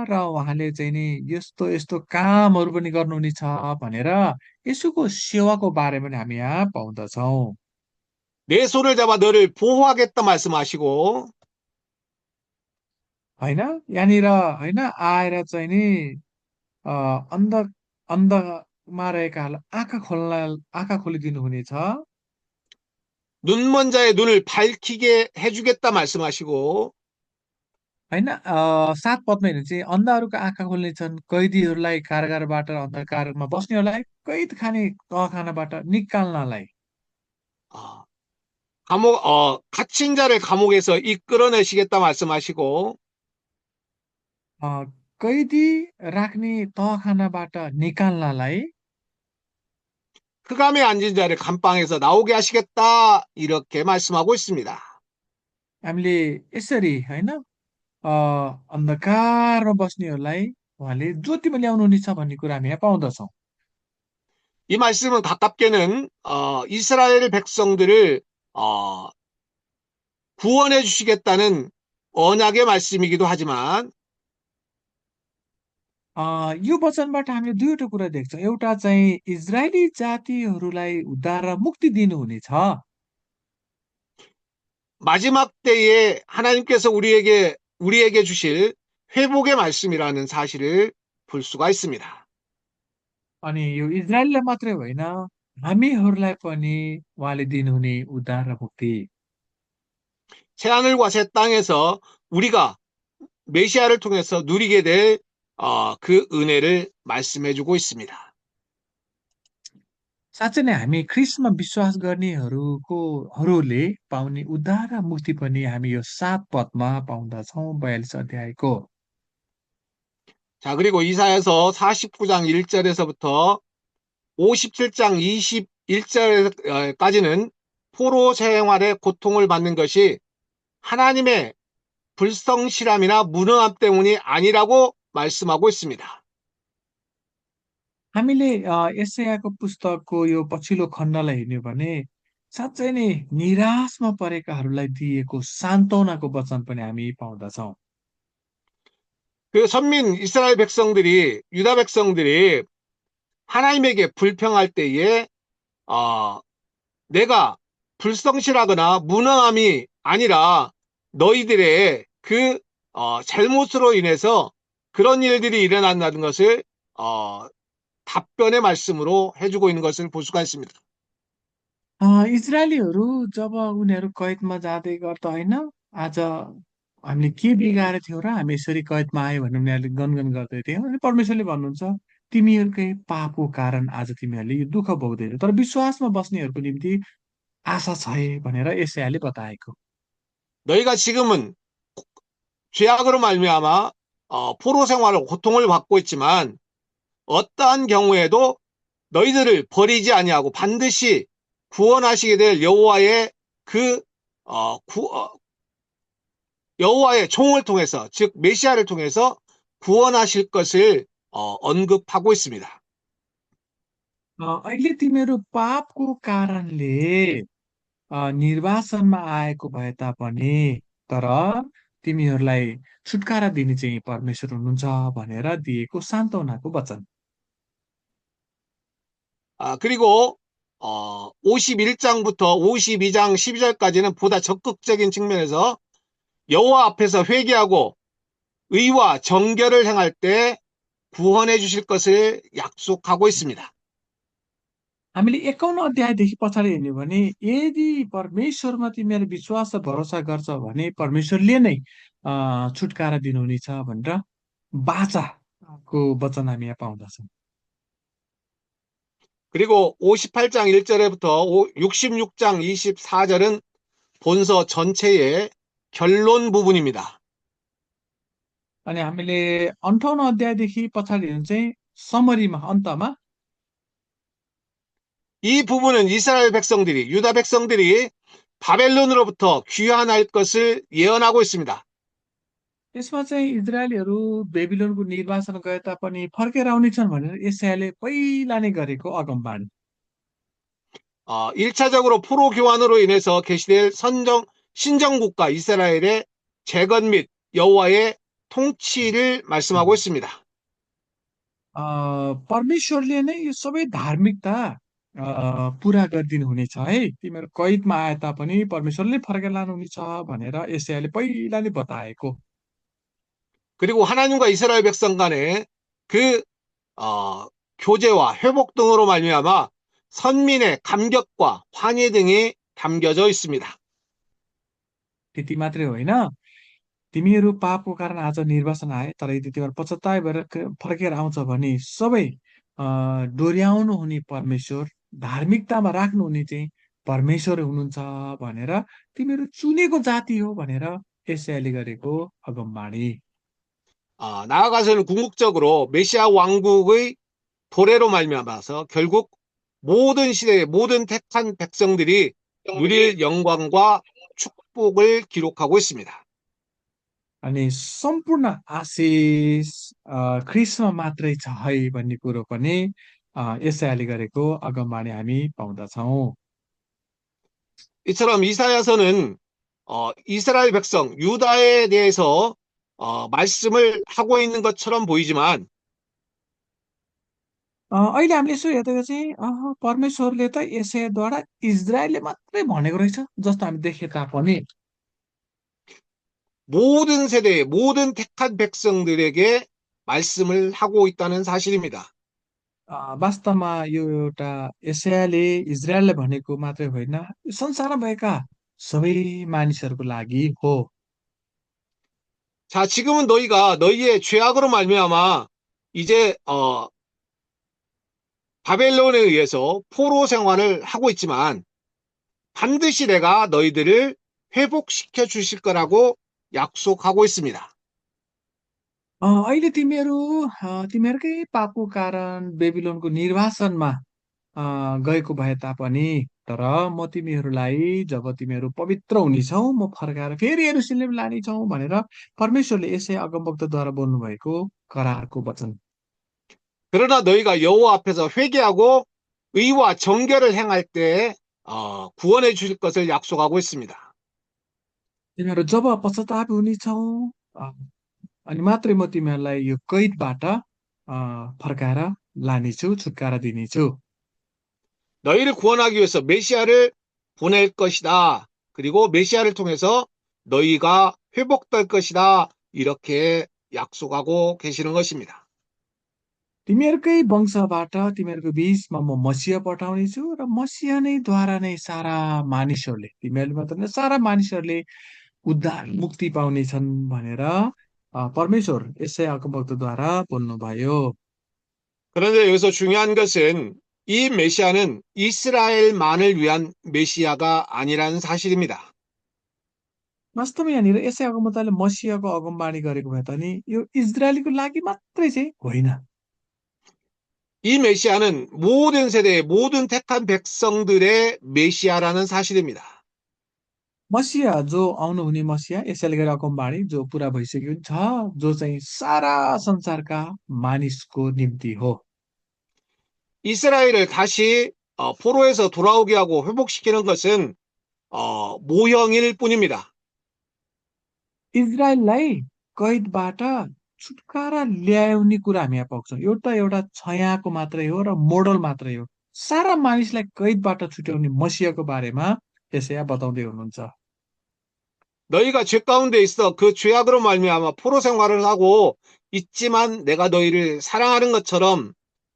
र उहाँले चाहिँ नि यस्तो यस्तो कामहरू पनि गर्नुहुनेछ भनेर यसुको सेवाको बारेमा पनि हामी यहाँ पाउँदछौँ 내 손을 잡아 너를 보호하겠다 말씀하시고 होइन यहाँनिर होइन आएर चाहिँ नि अ, अन्ध अन्धमा रहेकाहरूलाई आँखा खोलिदिनु हुनेछ 눈먼 자의 눈을 밝히게 해주겠다 말씀하시고 होइन 7 पदमा हेर्नु चाहिँ अन्धाहरूको आँखा खोल्नेछन् कैदीहरूलाई कारागारबाट अन्धकारमा बस्नेहरूलाई कैद खाने तहखानाबाट निकाल्नलाई 아, 갇힌 자를 감옥에서 이끌어내시겠다 말씀하시고 अ, कैदी राख्ने तहखानाबाट निकाल्नलाई 흑암에 앉은 자를 감방에서 나오게 하시겠다 이렇게 말씀하고 있습니다. हामीले यसरी होइन अन्धकारमा बस्नेहरूलाई उहाँले ज्योतिमा ल्याउनु हुनेछ भन्ने कुरा हामी यहाँ पाउँदछौँ 이 말씀은 가깝게는 이스라엘 백성들을 구원해 주시겠다는 언약의 말씀이기도 하지만 यो वचनबाट हामीले दुईवटा कुरा देख्छौँ एउटा चाहिँ इजरायली जातिहरूलाई उद्धार र मुक्ति दिनुहुनेछ 마지막 때에 하나님께서 우리에게 주실 회복의 말씀이라는 사실을 볼 수가 있습니다. अनि यो इजरायललाई मात्रै होइन हामीहरूलाई पनि उहाँले दिनुहुने उद्धार र मुक्ति 새하늘과 새 땅에서 우리가 메시아를 통해서 누리게 될 그 은혜를 말씀해주고 있습니다. साँच्चै नै हामी ख्रिस्टमा विश्वास गर्नेहरूले पाउने उद्धार र मुक्ति पनि हामी यो 7 पदमा पाउँदछौँ 42 अध्यायको 자, 그리고 이사야서 49장 1절에서부터 57장 21절까지는 포로 생활의 고통을 받는 것이 하나님의 불성실함이나 무능함 때문이 아니라고 말씀하고 있습니다. हामीले यशायाको पुस्तकको यो पछिल्लो खण्डलाई हेर्ने भने साँच्चै नै निराशमा परेकाहरूलाई दिएको सान्त्वनाको वचन पनि हामी पाउँदछौँ 그 선민 이스라엘 백성들이 유다 백성들이 하나님에게 불평할 때에 내가 불성실하거나 무능함이 아니라 너희들의 그 잘못으로 인해서 그런 일들이 일어난다는 것을 답변의 말씀으로 해주고 있는 것을 볼 수가 있습니다. इजरायलीहरू जब उनीहरू कैदमा जाँदै गर्दा होइन आज हामीले के बिगाएर थियौँ र हामी यसरी कैदमा आयो भनेर उनीहरूले गनगन गर्दै थियौँ अनि परमेश्वरले भन्नुहुन्छ तिमीहरूकै पापको कारण आज तिमीहरूले यो दुःख भोग्दैछौ तर विश्वासमा बस्नेहरूको निम्ति आशा छ है भनेर एसायाले बताएको। 너희가 지금은 죄악으로 말미암아 포로 생활을 고통을 받고 있지만 어떠한 경우에도 너희들을 버리지 아니하고 반드시 구원하시게 될 여호와의 그 어, 구, 어, 여호와의 종을 통해서 즉 메시아를 통해서 구원하실 것을 언급하고 있습니다. अहिले तिमीहरू पापको कारणले निर्वासनमा आएको भए तापनि तर तिमीहरूलाई छुटकारा दिने चाहिँ परमेश्वर हुनुहुन्छ भनेर दिएको सान्त्वनाको वचन। 그리고 51장부터 52장 12절까지는 보다 적극적인 측면에서 여호와 앞에서 회개하고 의와 정결을 행할 때 구원해 주실 것을 약속하고 있습니다. हामीले 51औं अध्यायदेखि पछाडि हेर्ने भने यदि परमेश्वरमा तिमीहरू विश्वास र भरोसा गर्छ भने परमेश्वरले नै छुटकारा दिनुहुनेछ भनेर बाचाको वचन हामी यहाँ पाउँदछौँ। 그리고 58장 1절부터 66장 24절은 본서 전체의 결론 부분입니다. अनि हामीले 58औं अध्यायदेखि पछाडि हेर्नु चाहिँ समरीमा अन्तमा 이 부분은 이스라엘 백성들이, 유다 백성들이 바벨론으로부터 귀환할 것을 예언하고 있습니다. यसमा चाहिँ इजरायलीहरू बेबिलोनको निर्वासन गए तापनि फर्केर आउनेछन् भनेर यशायाले पहिला नै गरेको अगमबाणी। 1차적으로 포로 교환으로 인해서 계시될 신정국가 이스라엘의 재건 및 여호와의 통치를 말씀하고 있습니다. परमेश्वरले नै यो सबै धार्मिकता पुरा गरिदिनु हुनेछ है, तिमीहरू कैदमा आए तापनि परमेश्वरले फर्केर लानुहुनेछ भनेर यशायाले पहिला नै बताएको। 그리고 하나님과 이스라엘 백성 간의 그 교제와 회복 등으로 말미암아 선민의 감격과 환희 등이 담겨져 있습니다. त्यति मात्रै होइन, तिमीहरू पापको कारण आज निर्वासन आए तर यदि तिमीहरू पश्चाताप भएर फर्केर आउँछ भने सबै डोर्याउनु हुने परमेश्वर, धार्मिकतामा राख्नुहुने चाहिँ परमेश्वर हुनुहुन्छ भनेर तिमीहरू चुनेको जाति हो भनेर यशायाले गरेको अगमबाणी। 나아가서는 궁극적으로 메시아 왕국의 도래로 말미암아서 결국 모든 시대의 모든 택한 백성들이 누릴 영광과 축복을 기록하고 있습니다. अनि सम्पूर्ण आशिष ख्रिस्टमा मात्रै छ है भन्ने कुरो पनि यशायाले गरेको अगमबाणी हामी पाउँदछौँ। 이처럼 이사야서는 이스라엘 백성 유다에 대해서 말씀을 하고 있는 것처럼 보이지만 अहिले हामीले यसो हेर्दा चाहिँ परमेश्वरले त यशायाद्वारा इजरायलले मात्रै भनेको रहेछ जस्तो हामी देखे तापनि 모든 세대의 모든 택한 백성들에게 말씀을 하고 있다는 사실입니다. वास्तवमा यो एउटा यशायाले इजरायललाई भनेको मात्रै होइन, यो संसारमा भएका सबै मानिसहरूको लागि हो। 자, 지금은 너희가 너희의 죄악으로 말미암아 이제 바벨론에 의해서 포로 생활을 하고 있지만 반드시 내가 너희들을 회복시켜 주실 거라고 약속하고 있습니다. अहिले तिमीहरूकै पापको कारण बेबिलोनको निर्वासनमा गएको भए तापनि तर म तिमीहरूलाई जब तिमीहरू पवित्र हुनेछौ म फर्काएर फेरि यरुशलेम लानेछौ भनेर परमेश्वरले यसै अगमवक्ताद्वारा बोल्नुभएको करारको वचन। 그러나 너희가 여호와 앞에서 회개하고 의와 정결을 행할 때 구원해 주실 것을 약속하고 있습니다. तिमीहरू जब पश्चाताप हुनेछौ अनि मात्रै म तिमीहरूलाई यो कैदबाट फर्काएर लानेछु, छुटकारा दिनेछु। 너희를 구원하기 위해서 메시아를 보낼 것이다. 그리고 메시아를 통해서 너희가 회복될 것이다. 이렇게 약속하고 계시는 것입니다. तिमीहरूकै वंशबाट तिमीहरूको बीचमा म मसिह पठाउनेछु र मसिह नै द्वारा नै सारा मानिसहरूले, तिमीहरूले मात्र होइन सारा मानिसहरूले उद्धार मुक्ति पाउनेछन् भनेर परमेश्वर यसै अगमवक्ताद्वारा बोल्नुभयो। 그런데 여기서 중요한 것은 이 메시아는 이스라엘만을 위한 메시아가 아니라는 사실입니다. वास्तवमा यहाँनिर यसै अगमवक्ताले मसिहको अगमबाणी गरेको भए तानि यो इजरायलीको लागि मात्रै चाहिँ होइन। 이 메시아는 모든 세대의 모든 택한 백성들의 메시아라는 사실입니다. मसिह जो आउनुहुने मसिह यसैले गर्दा अगमबाणी जो पुरा भइसकेको छ, जो चाहिँ सारा संसारका मानिसको निम्ति हो। 이스라엘을 다시 포로에서 돌아오게 하고 회복시키는 것은 모형일 뿐입니다. इजरायललाई कैदबाट छुटकारा ल्याउने कुरा हामी यहाँ पाउँछौँ। एउटा एउटा छायाको मात्रै हो र मोडल मात्रै हो। सारा मानिसलाई कैदबाट छुट्याउने मसिहको बारेमा यसैया बताउँदै हुनुहुन्छ। 너희가 죄 가운데 있어 그 죄악으로 말미암아 포로 생활을 하고 있지만 내가 너희를 사랑하는 것처럼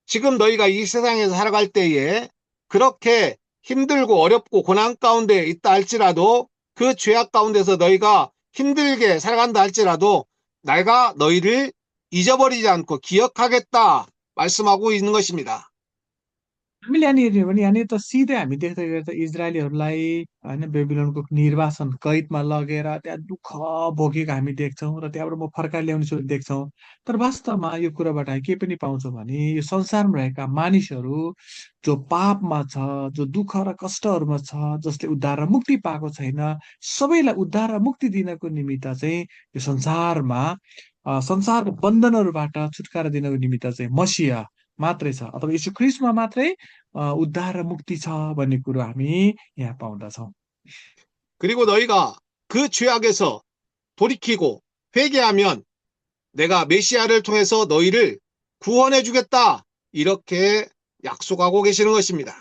지금 너희가 이 세상에서 살아갈 때에 그렇게 힘들고 어렵고 고난 가운데 있다 할지라도 그 죄악 가운데서 너희가 힘들게 살아간다 할지라도 내가 너희를 잊어버리지 않고 기억하겠다 말씀하고 있는 것입니다. हामीले यहाँनिर हेर्यो भने यहाँनिर त सिधै हामी देख्दै गएर त इजरायलीहरूलाई होइन बेबिलोनको निर्वासन कैदमा लगेर त्यहाँ दुःख भोगेको हामी देख्छौँ र त्यहाँबाट म फर्काएर ल्याउने सुरु देख्छौँ। तर वास्तवमा यो कुराबाट हामी के पनि पाउँछौँ भने यो संसारमा रहेका मानिसहरू जो पापमा छ, जो दुःख र कष्टहरूमा छ, जसले उद्धार र मुक्ति पाएको छैन, सबैलाई उद्धार र मुक्ति दिनको निमित्त चाहिँ यो संसारमा संसारको बन्धनहरूबाट छुटकारा दिनको निमित्त चाहिँ मसिह मात्रै छ अथवा यीशु ख्रीष्टमा मात्रै उद्धार र मुक्ति छ भन्ने कुरो हामी यहाँ पाउँदछौँ। 그리고 너희가 그 죄악에서 돌이키고 회개하면 내가 메시아를 통해서 너희를 구원해 주겠다. 이렇게 약속하고 계시는 것입니다.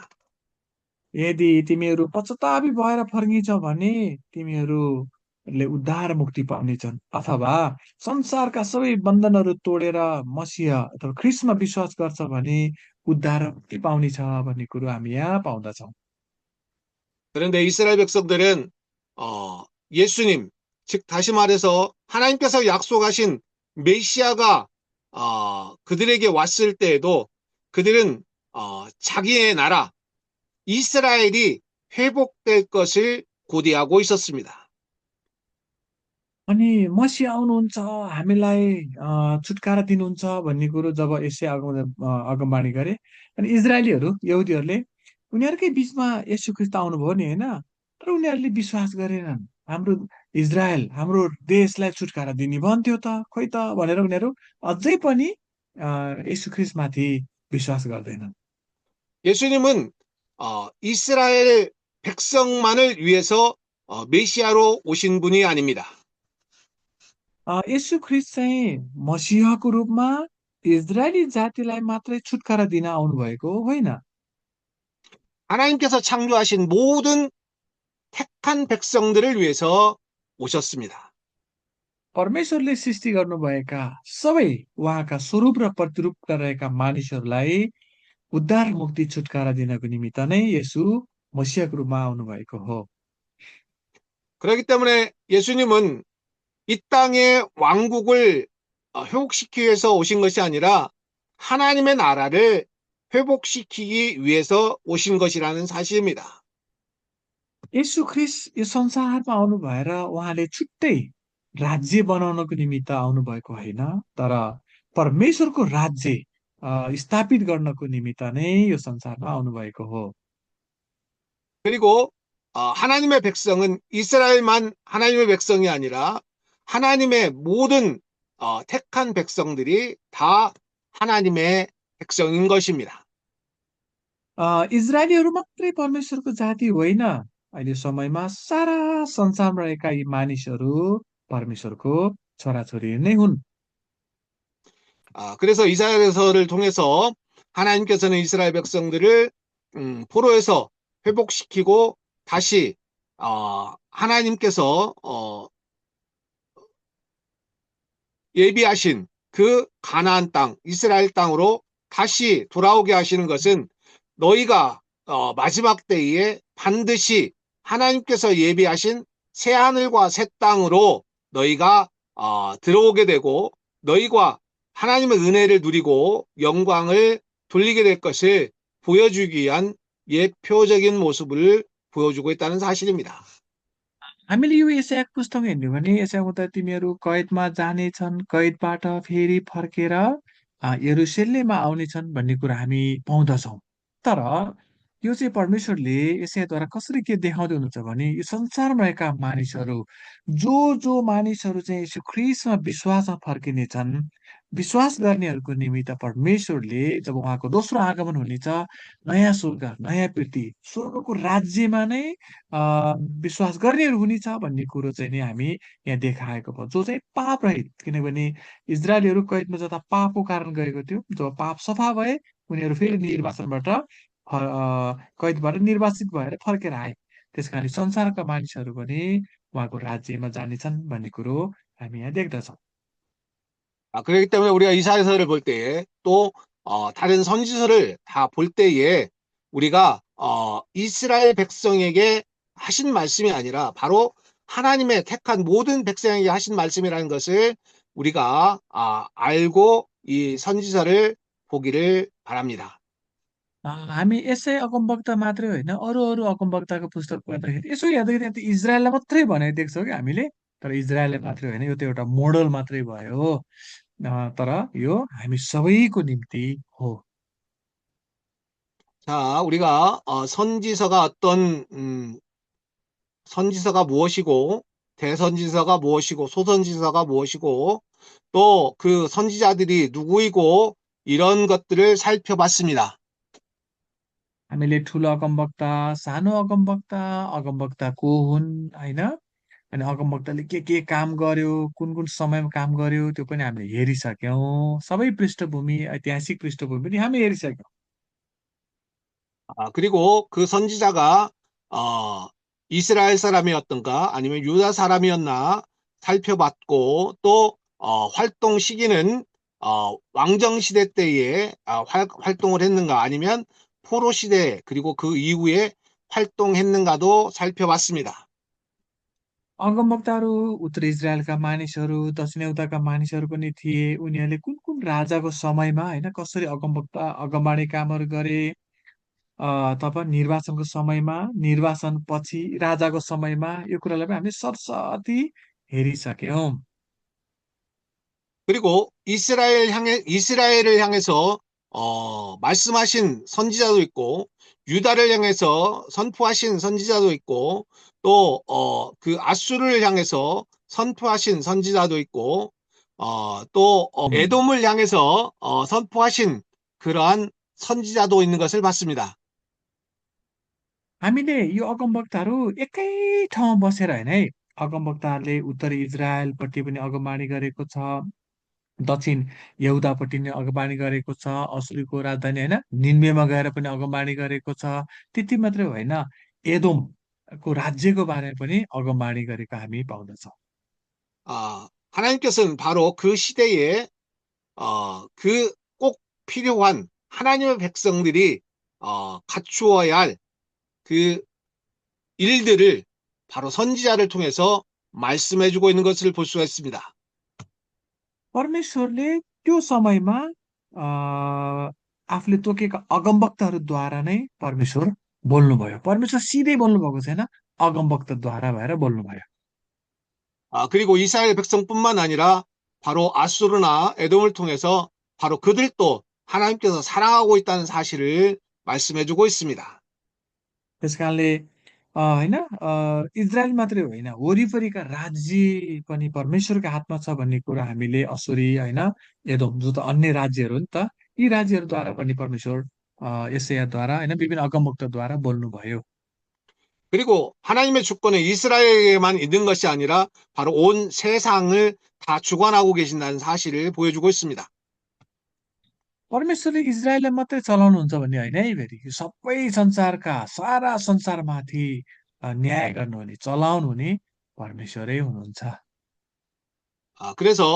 यदि तिमीहरू पश्चातापी भएर फर्किन्छौ भने तिमीहरूले उद्धार र मुक्ति पाउनेछन्, अथवा संसारका सबै बन्धनहरू तोडेर मसिह अथवा ख्रीष्टमा विश्वास गर्छ भने उद्धार र मुक्ति पाउनेछ भन्ने कुरो हामी यहाँ पाउँदछौँ। 그런데 이스라엘 백성들은 예수님, 즉 다시 말해서 하나님께서 약속하신 메시아가 그들에게 왔을 때에도 그들은 자기의 나라 이스라엘이 회복될 것을 고대하고 있었습니다. अनि मसीह आउनुहुन्छ हामीलाई छुटकारा दिनुहुन्छ भन्ने कुरो जब यसै अगमबाणी गरे अनि इजरायलीहरू यहुदीहरूले उनीहरूकै बिचमा यसु ख्रीष्ट आउनुभयो नि होइन, तर उनीहरूले विश्वास गरेनन्। हाम्रो इजरायल हाम्रो देशलाई छुटकारा दिने भन्थ्यो त खोइ त भनेर उनीहरू अझै पनि यसु ख्रीष्टमाथि विश्वास गर्दैनन्। 예수님은 이스라엘 백성만을 위해서 메시아로 오신 분이 아닙니다. यसु ख्रीष्ट चाहिँ मसीहको रूपमा इजरायली जातिलाई मात्रै छुटकारा दिन आउनुभएको होइन। 하나님께서 창조하신 모든 택한 백성들을 위해서 오셨습니다. परमेश्वरले सृष्टि गर्नुभएका सबै उहाँका स्वरूप र प्रतिरूपका रहेका मानिसहरूलाई उद्धार मुक्ति छुटकारा दिनको निमित्त नै यसु मसीहको रूपमा आउनुभएको हो। 그렇기 때문에 예수님은 이 땅의 왕국을 회복시키기 위해서 오신 것이 아니라 하나님의 나라를 회복시키기 위해서 오신 것이라는 사실입니다. यसु ख्रीष्ट यो संसारमा आउनु भएर उहाँले छुट्टै राज्य बनाउनको निमित्त आउनुभएको होइन, तर परमेश्वरको राज्य स्थापित गर्नको निमित्त नै यो संसारमा आउनुभएको हो। 그리고 하나님의 백성은 이스라엘만 하나님의 백성이 아니라 하나님의 모든 택한 백성들이 다 하나님의 백성인 것입니다. इजरायलीहरू मात्रै परमेश्वरको जाति होइन, अहिले समयमा सारा संसारमा रहेका यी मानिसहरू परमेश्वरको छोराछोरी नै हुन्। 그래서 이사야서를 통해서 하나님께서는 이스라엘 백성들을 포로에서 회복시키고 다시 하나님께서 예비하신 그 가나안 땅, 이스라엘 땅으로 다시 돌아오게 하시는 것은 너희가 마지막 때에 반드시 하나님께서 예비하신 새 하늘과 새 땅으로 너희가 들어오게 되고 너희가 하나님의 은혜를 누리고 영광을 돌리게 될 것을 보여주기 위한 예표적인 모습을 보여주고 있다는 사실입니다. हामीले यो एसायाको पुस्तक हेर्ने हो भने एसायामा त तिमीहरू कैदमा जानेछन्, कैदबाट फेरि फर्केर यरुशलेममा आउनेछन् भन्ने कुरा हामी पाउँदछौँ। तर यो चाहिँ परमेश्वरले एसायाद्वारा कसरी के देखाउँदै हुनुहुन्छ भने यो संसारमा रहेका मानिसहरू जो मानिसहरू चाहिँ यीशु ख्रीष्टमा विश्वासमा फर्किनेछन्, विश्वास गर्नेहरूको निमित्त परमेश्वरले जब उहाँको दोस्रो आगमन हुनेछ, नयाँ स्वर्ग, नयाँ पृथ्वी, स्वर्गको राज्यमा नै विश्वास गर्नेहरू हुनेछ भन्ने कुरो चाहिँ नि हामी यहाँ देखाएको पाउँछौँ जो चाहिँ पाप रहित किनभने इजरायलीहरू कैदमा जाँदा पापको कारण गएको थियो जब पाप सफा भए उनीहरू फेरि निर्वासनबाट कैदबाट निर्वासित भएर फर्केर आए त्यस कारण संसारका मानिसहरू पनि उहाँको राज्यमा जानेछन् भन्ने कुरो हामी यहाँ देख्दछौँ 그렇기 때문에 우리가 이사야서를 볼 때에 또 다른 선지서를 다 볼 때에 우리가 이스라엘 백성에게 하신 말씀이 아니라 바로 하나님의 택한 모든 백성에게 하신 말씀이라는 것을 우리가 알고 이 선지서를 보기를 바랍니다. हामी यसै अगमवक्ता मात्रै होइन अरू अरू अगमवक्ताको पुस्तक पढ्दाखेरि यसो हेर्दाखेरि त्यहाँ त इजरायललाई मात्रै भनेको देख्छौँ कि हामीले तर इजरायललाई मात्रै होइन यो त एउटा मोडल मात्रै भयो तर यो हामी सबैको निम्ति हो 자, 우리가 선지서가 선지서가 무엇이고 대선지서가 무엇이고 소선지서가 무엇이고 또 그 선지자들이 누구이고 이런 것들을 살펴봤습니다. हामीले ठुलो अगमवक्ता सानो अगमवक्ता अगमवक्ता को हुन् होइन अनि अगमवक्ताले के काम गर्यो कुन कुन समयमा काम गर्यो त्यो पनि हामीले हेरिसक्यौँ सबै पृष्ठभूमि ऐतिहासिक पृष्ठभूमि पनि हामी हेरिसक्यौँ 그리고 그 선지자가 이스라엘 사람이었던가 아니면 유다 사람이었나 살펴봤고 또 활동 시기는 왕정 시대 때에 활동을 했는가 아니면 포로 시대 그리고 그 이후에 활동했는가도 살펴봤습니다. अगमवक्ताहरू उत्तर इजरायलका मानिसहरू दक्षिण यहुदाका मानिसहरू पनि थिए उनीहरूले कुन कुन राजाको समयमा होइन कसरी अगमवाणी कामहरू गरे तब निर्वाचनको समयमा निर्वाचन पछि राजाको समयमा यो कुरालाई पनि हामीले सरसती हेरिसक्यौँ 그리고 이스라엘을 향해서 말씀하신 선지자도 있고 유다를 향해서 선포하신 선지자도 있고 또 그 아수르를 향해서 선포하신 선지자도 있고 또 에돔을 향해서 선포하신 그러한 선지자도 있는 것을 봤습니다. हामीले यो अगमवक्ताहरू एकै ठाउँमा बसेर होइन है अगमवक्ताहरूले उत्तर इजरायलपट्टि पनि अगमवाणी गरेको छ दक्षिण यहुदापट्टि नै अगमवाणी गरेको छ असुरीको राजधानी होइन निन्वेमा गएर पनि अगमवाणी गरेको छ त्यति मात्रै होइन एदोमको राज्यको बारेमा पनि अगमवाणी गरेको हामी पाउँदछौँ 하나님께서는 바로 그 시대에 그 꼭 필요한 하나님의 백성들이 갖추어야 할 그 일들을 바로 선지자를 통해서 말씀해주고 있는 것을 볼 수가 있습니다. परमेश्वरले त्यो समयमा आफूले तोकेका अगमवक्ताहरूद्वारा नै परमेश्वर बोल्नुभयो परमेश्वर सिधै बोल्नुभएको छैन अगमवक्ताद्वारा भएर बोल्नुभयो 그리고 이스라엘 백성뿐만 아니라 바로 아수르나 에돔을 통해서 바로 그들도 하나님께서 사랑하고 있다는 사실을 말씀해주고 있습니다. त्यस कारणले होइन इजरायल मात्रै होइन वरिपरिका राज्य पनि परमेश्वरको हातमा छ भन्ने कुरा हामीले असुरी होइन एदोम जो त अन्य राज्यहरू नि त यी राज्यहरूद्वारा पनि परमेश्वर यसयाद्वारा होइन विभिन्न अगमवक्ताद्वारा बोल्नुभयो 그리고 하나님의 주권은 이스라엘에게만 있는 것이 아니라 바로 온 세상을 다 주관하고 계신다는 사실을 보여주고 있습니다. परमेश्वरले इजरायललाई मात्रै चलाउनुहुन्छ भन्ने होइन है फेरि यो सबै संसारका सारा संसारमाथि न्याय गर्नुहुने चलाउनुहुने परमेश्वरै हुनुहुन्छ 그래서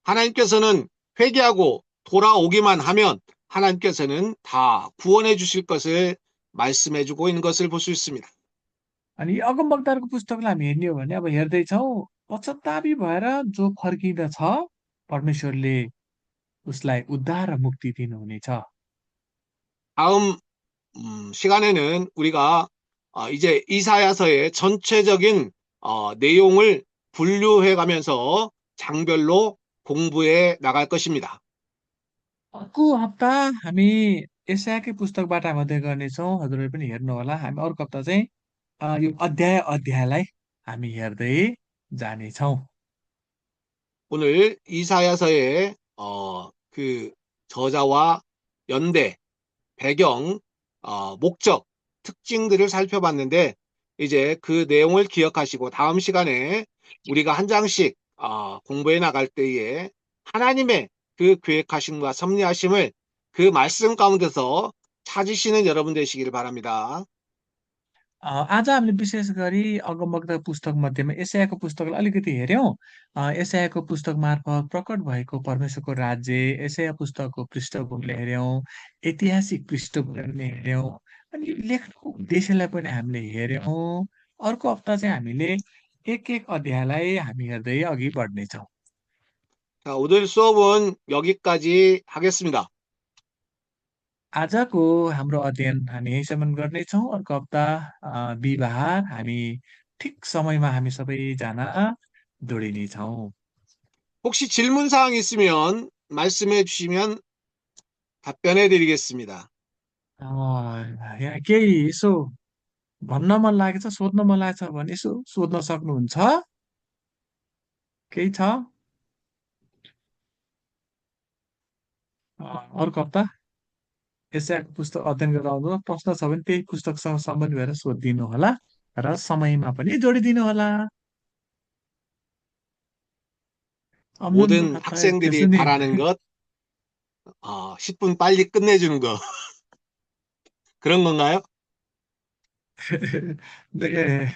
하나님께서는 회개하고 돌아오기만 하면 하나님께서는 다 구원해 주실 것을 말씀해 주고 있는 것을 볼 수 있습니다. अनि यी अगमवक्ताहरूको पुस्तकलाई हामी हेर्ने हो भने अब हेर्दैछौँ पश्चातापी भएर जो फर्किँदछ परमेश्वरले उसलाई उद्धार र मुक्ति दिनुहुनेछ 다음 시간에는 우리가 이제 이사야서의 전체적인 내용을 분류해 가면서 장별로 공부해 나갈 것입니다. अर्को हप्ता हामी एसायाकै पुस्तकबाट हामी अध्ययन गर्नेछौँ। हजुरहरूले पनि हेर्नुहोला। हामी अर्को हप्ता चाहिँ यो अध्यायलाई हामी हेर्दै जानेछौँ। 오늘 이사야서의 그 저자와 연대, 배경, 목적, 특징들을 살펴봤는데 이제 그 내용을 기억하시고 다음 시간에 우리가 한 장씩 공부해 나갈 때에 하나님의 그 계획하심과 섭리하심을 그 말씀 가운데서 찾으시는 여러분 되시기를 바랍니다. आज हामीले विशेष गरी अगमवक्ता पुस्तक मध्येमा एसायाको पुस्तकलाई अलिकति हेऱ्यौँ। एसायाको पुस्तक मार्फत प्रकट भएको परमेश्वरको राज्य, एसाया पुस्तकको पृष्ठभूमिले हेऱ्यौँ, ऐतिहासिक पृष्ठभूमिले पनि हेऱ्यौँ, अनि यो लेखको उद्देश्यलाई पनि हामीले हेऱ्यौँ। अर्को हप्ता चाहिँ हामीले एक एक अध्यायलाई हामी हेर्दै अघि बढ्नेछौँ। 자, 오늘 수업은 여기까지 하겠습니다. आजको हाम्रो अध्ययन हामी यहीँसम्म गर्नेछौँ। अर्को हप्ता बिहिबार हामी ठिक समयमा हामी सबैजना जोडिनेछौँ। 혹시 질문 사항 있으면 말씀해 주시면 답변해 드리겠습니다. यहाँ केही यसो भन्न मन लागेको छ, सोध्न मन लागेको छ भने यसो सोध्न सक्नुहुन्छ। केही छ? अर्को हप्ता एसियाको पुस्तक अध्ययन गरेर आउनु प्रश्न छ भने त्यही पुस्तकसँग सम्बन्धित भएर सोधिदिनु होला र समयमा पनि जोडिदिनु होला। 없는 것 모든 같아요, 학생들이 교수님. 바라는 것, 10분 빨리 끝내주는 거. 그런 건가요? 네.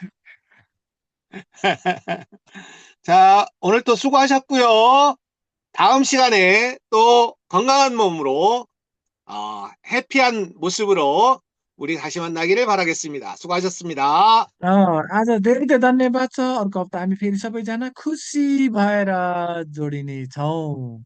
자, 오늘 또 수고하셨고요. 다음 시간에 또 건강한 몸으로, 해피한 모습으로 우리 다시 만나기를 바라겠습니다. 수고하셨습니다. आज धेरै धेरै धन्यवाद छ। अर्को हप्ता हामी फेरि सबैजना खुसी भएर जोडिने छौँ।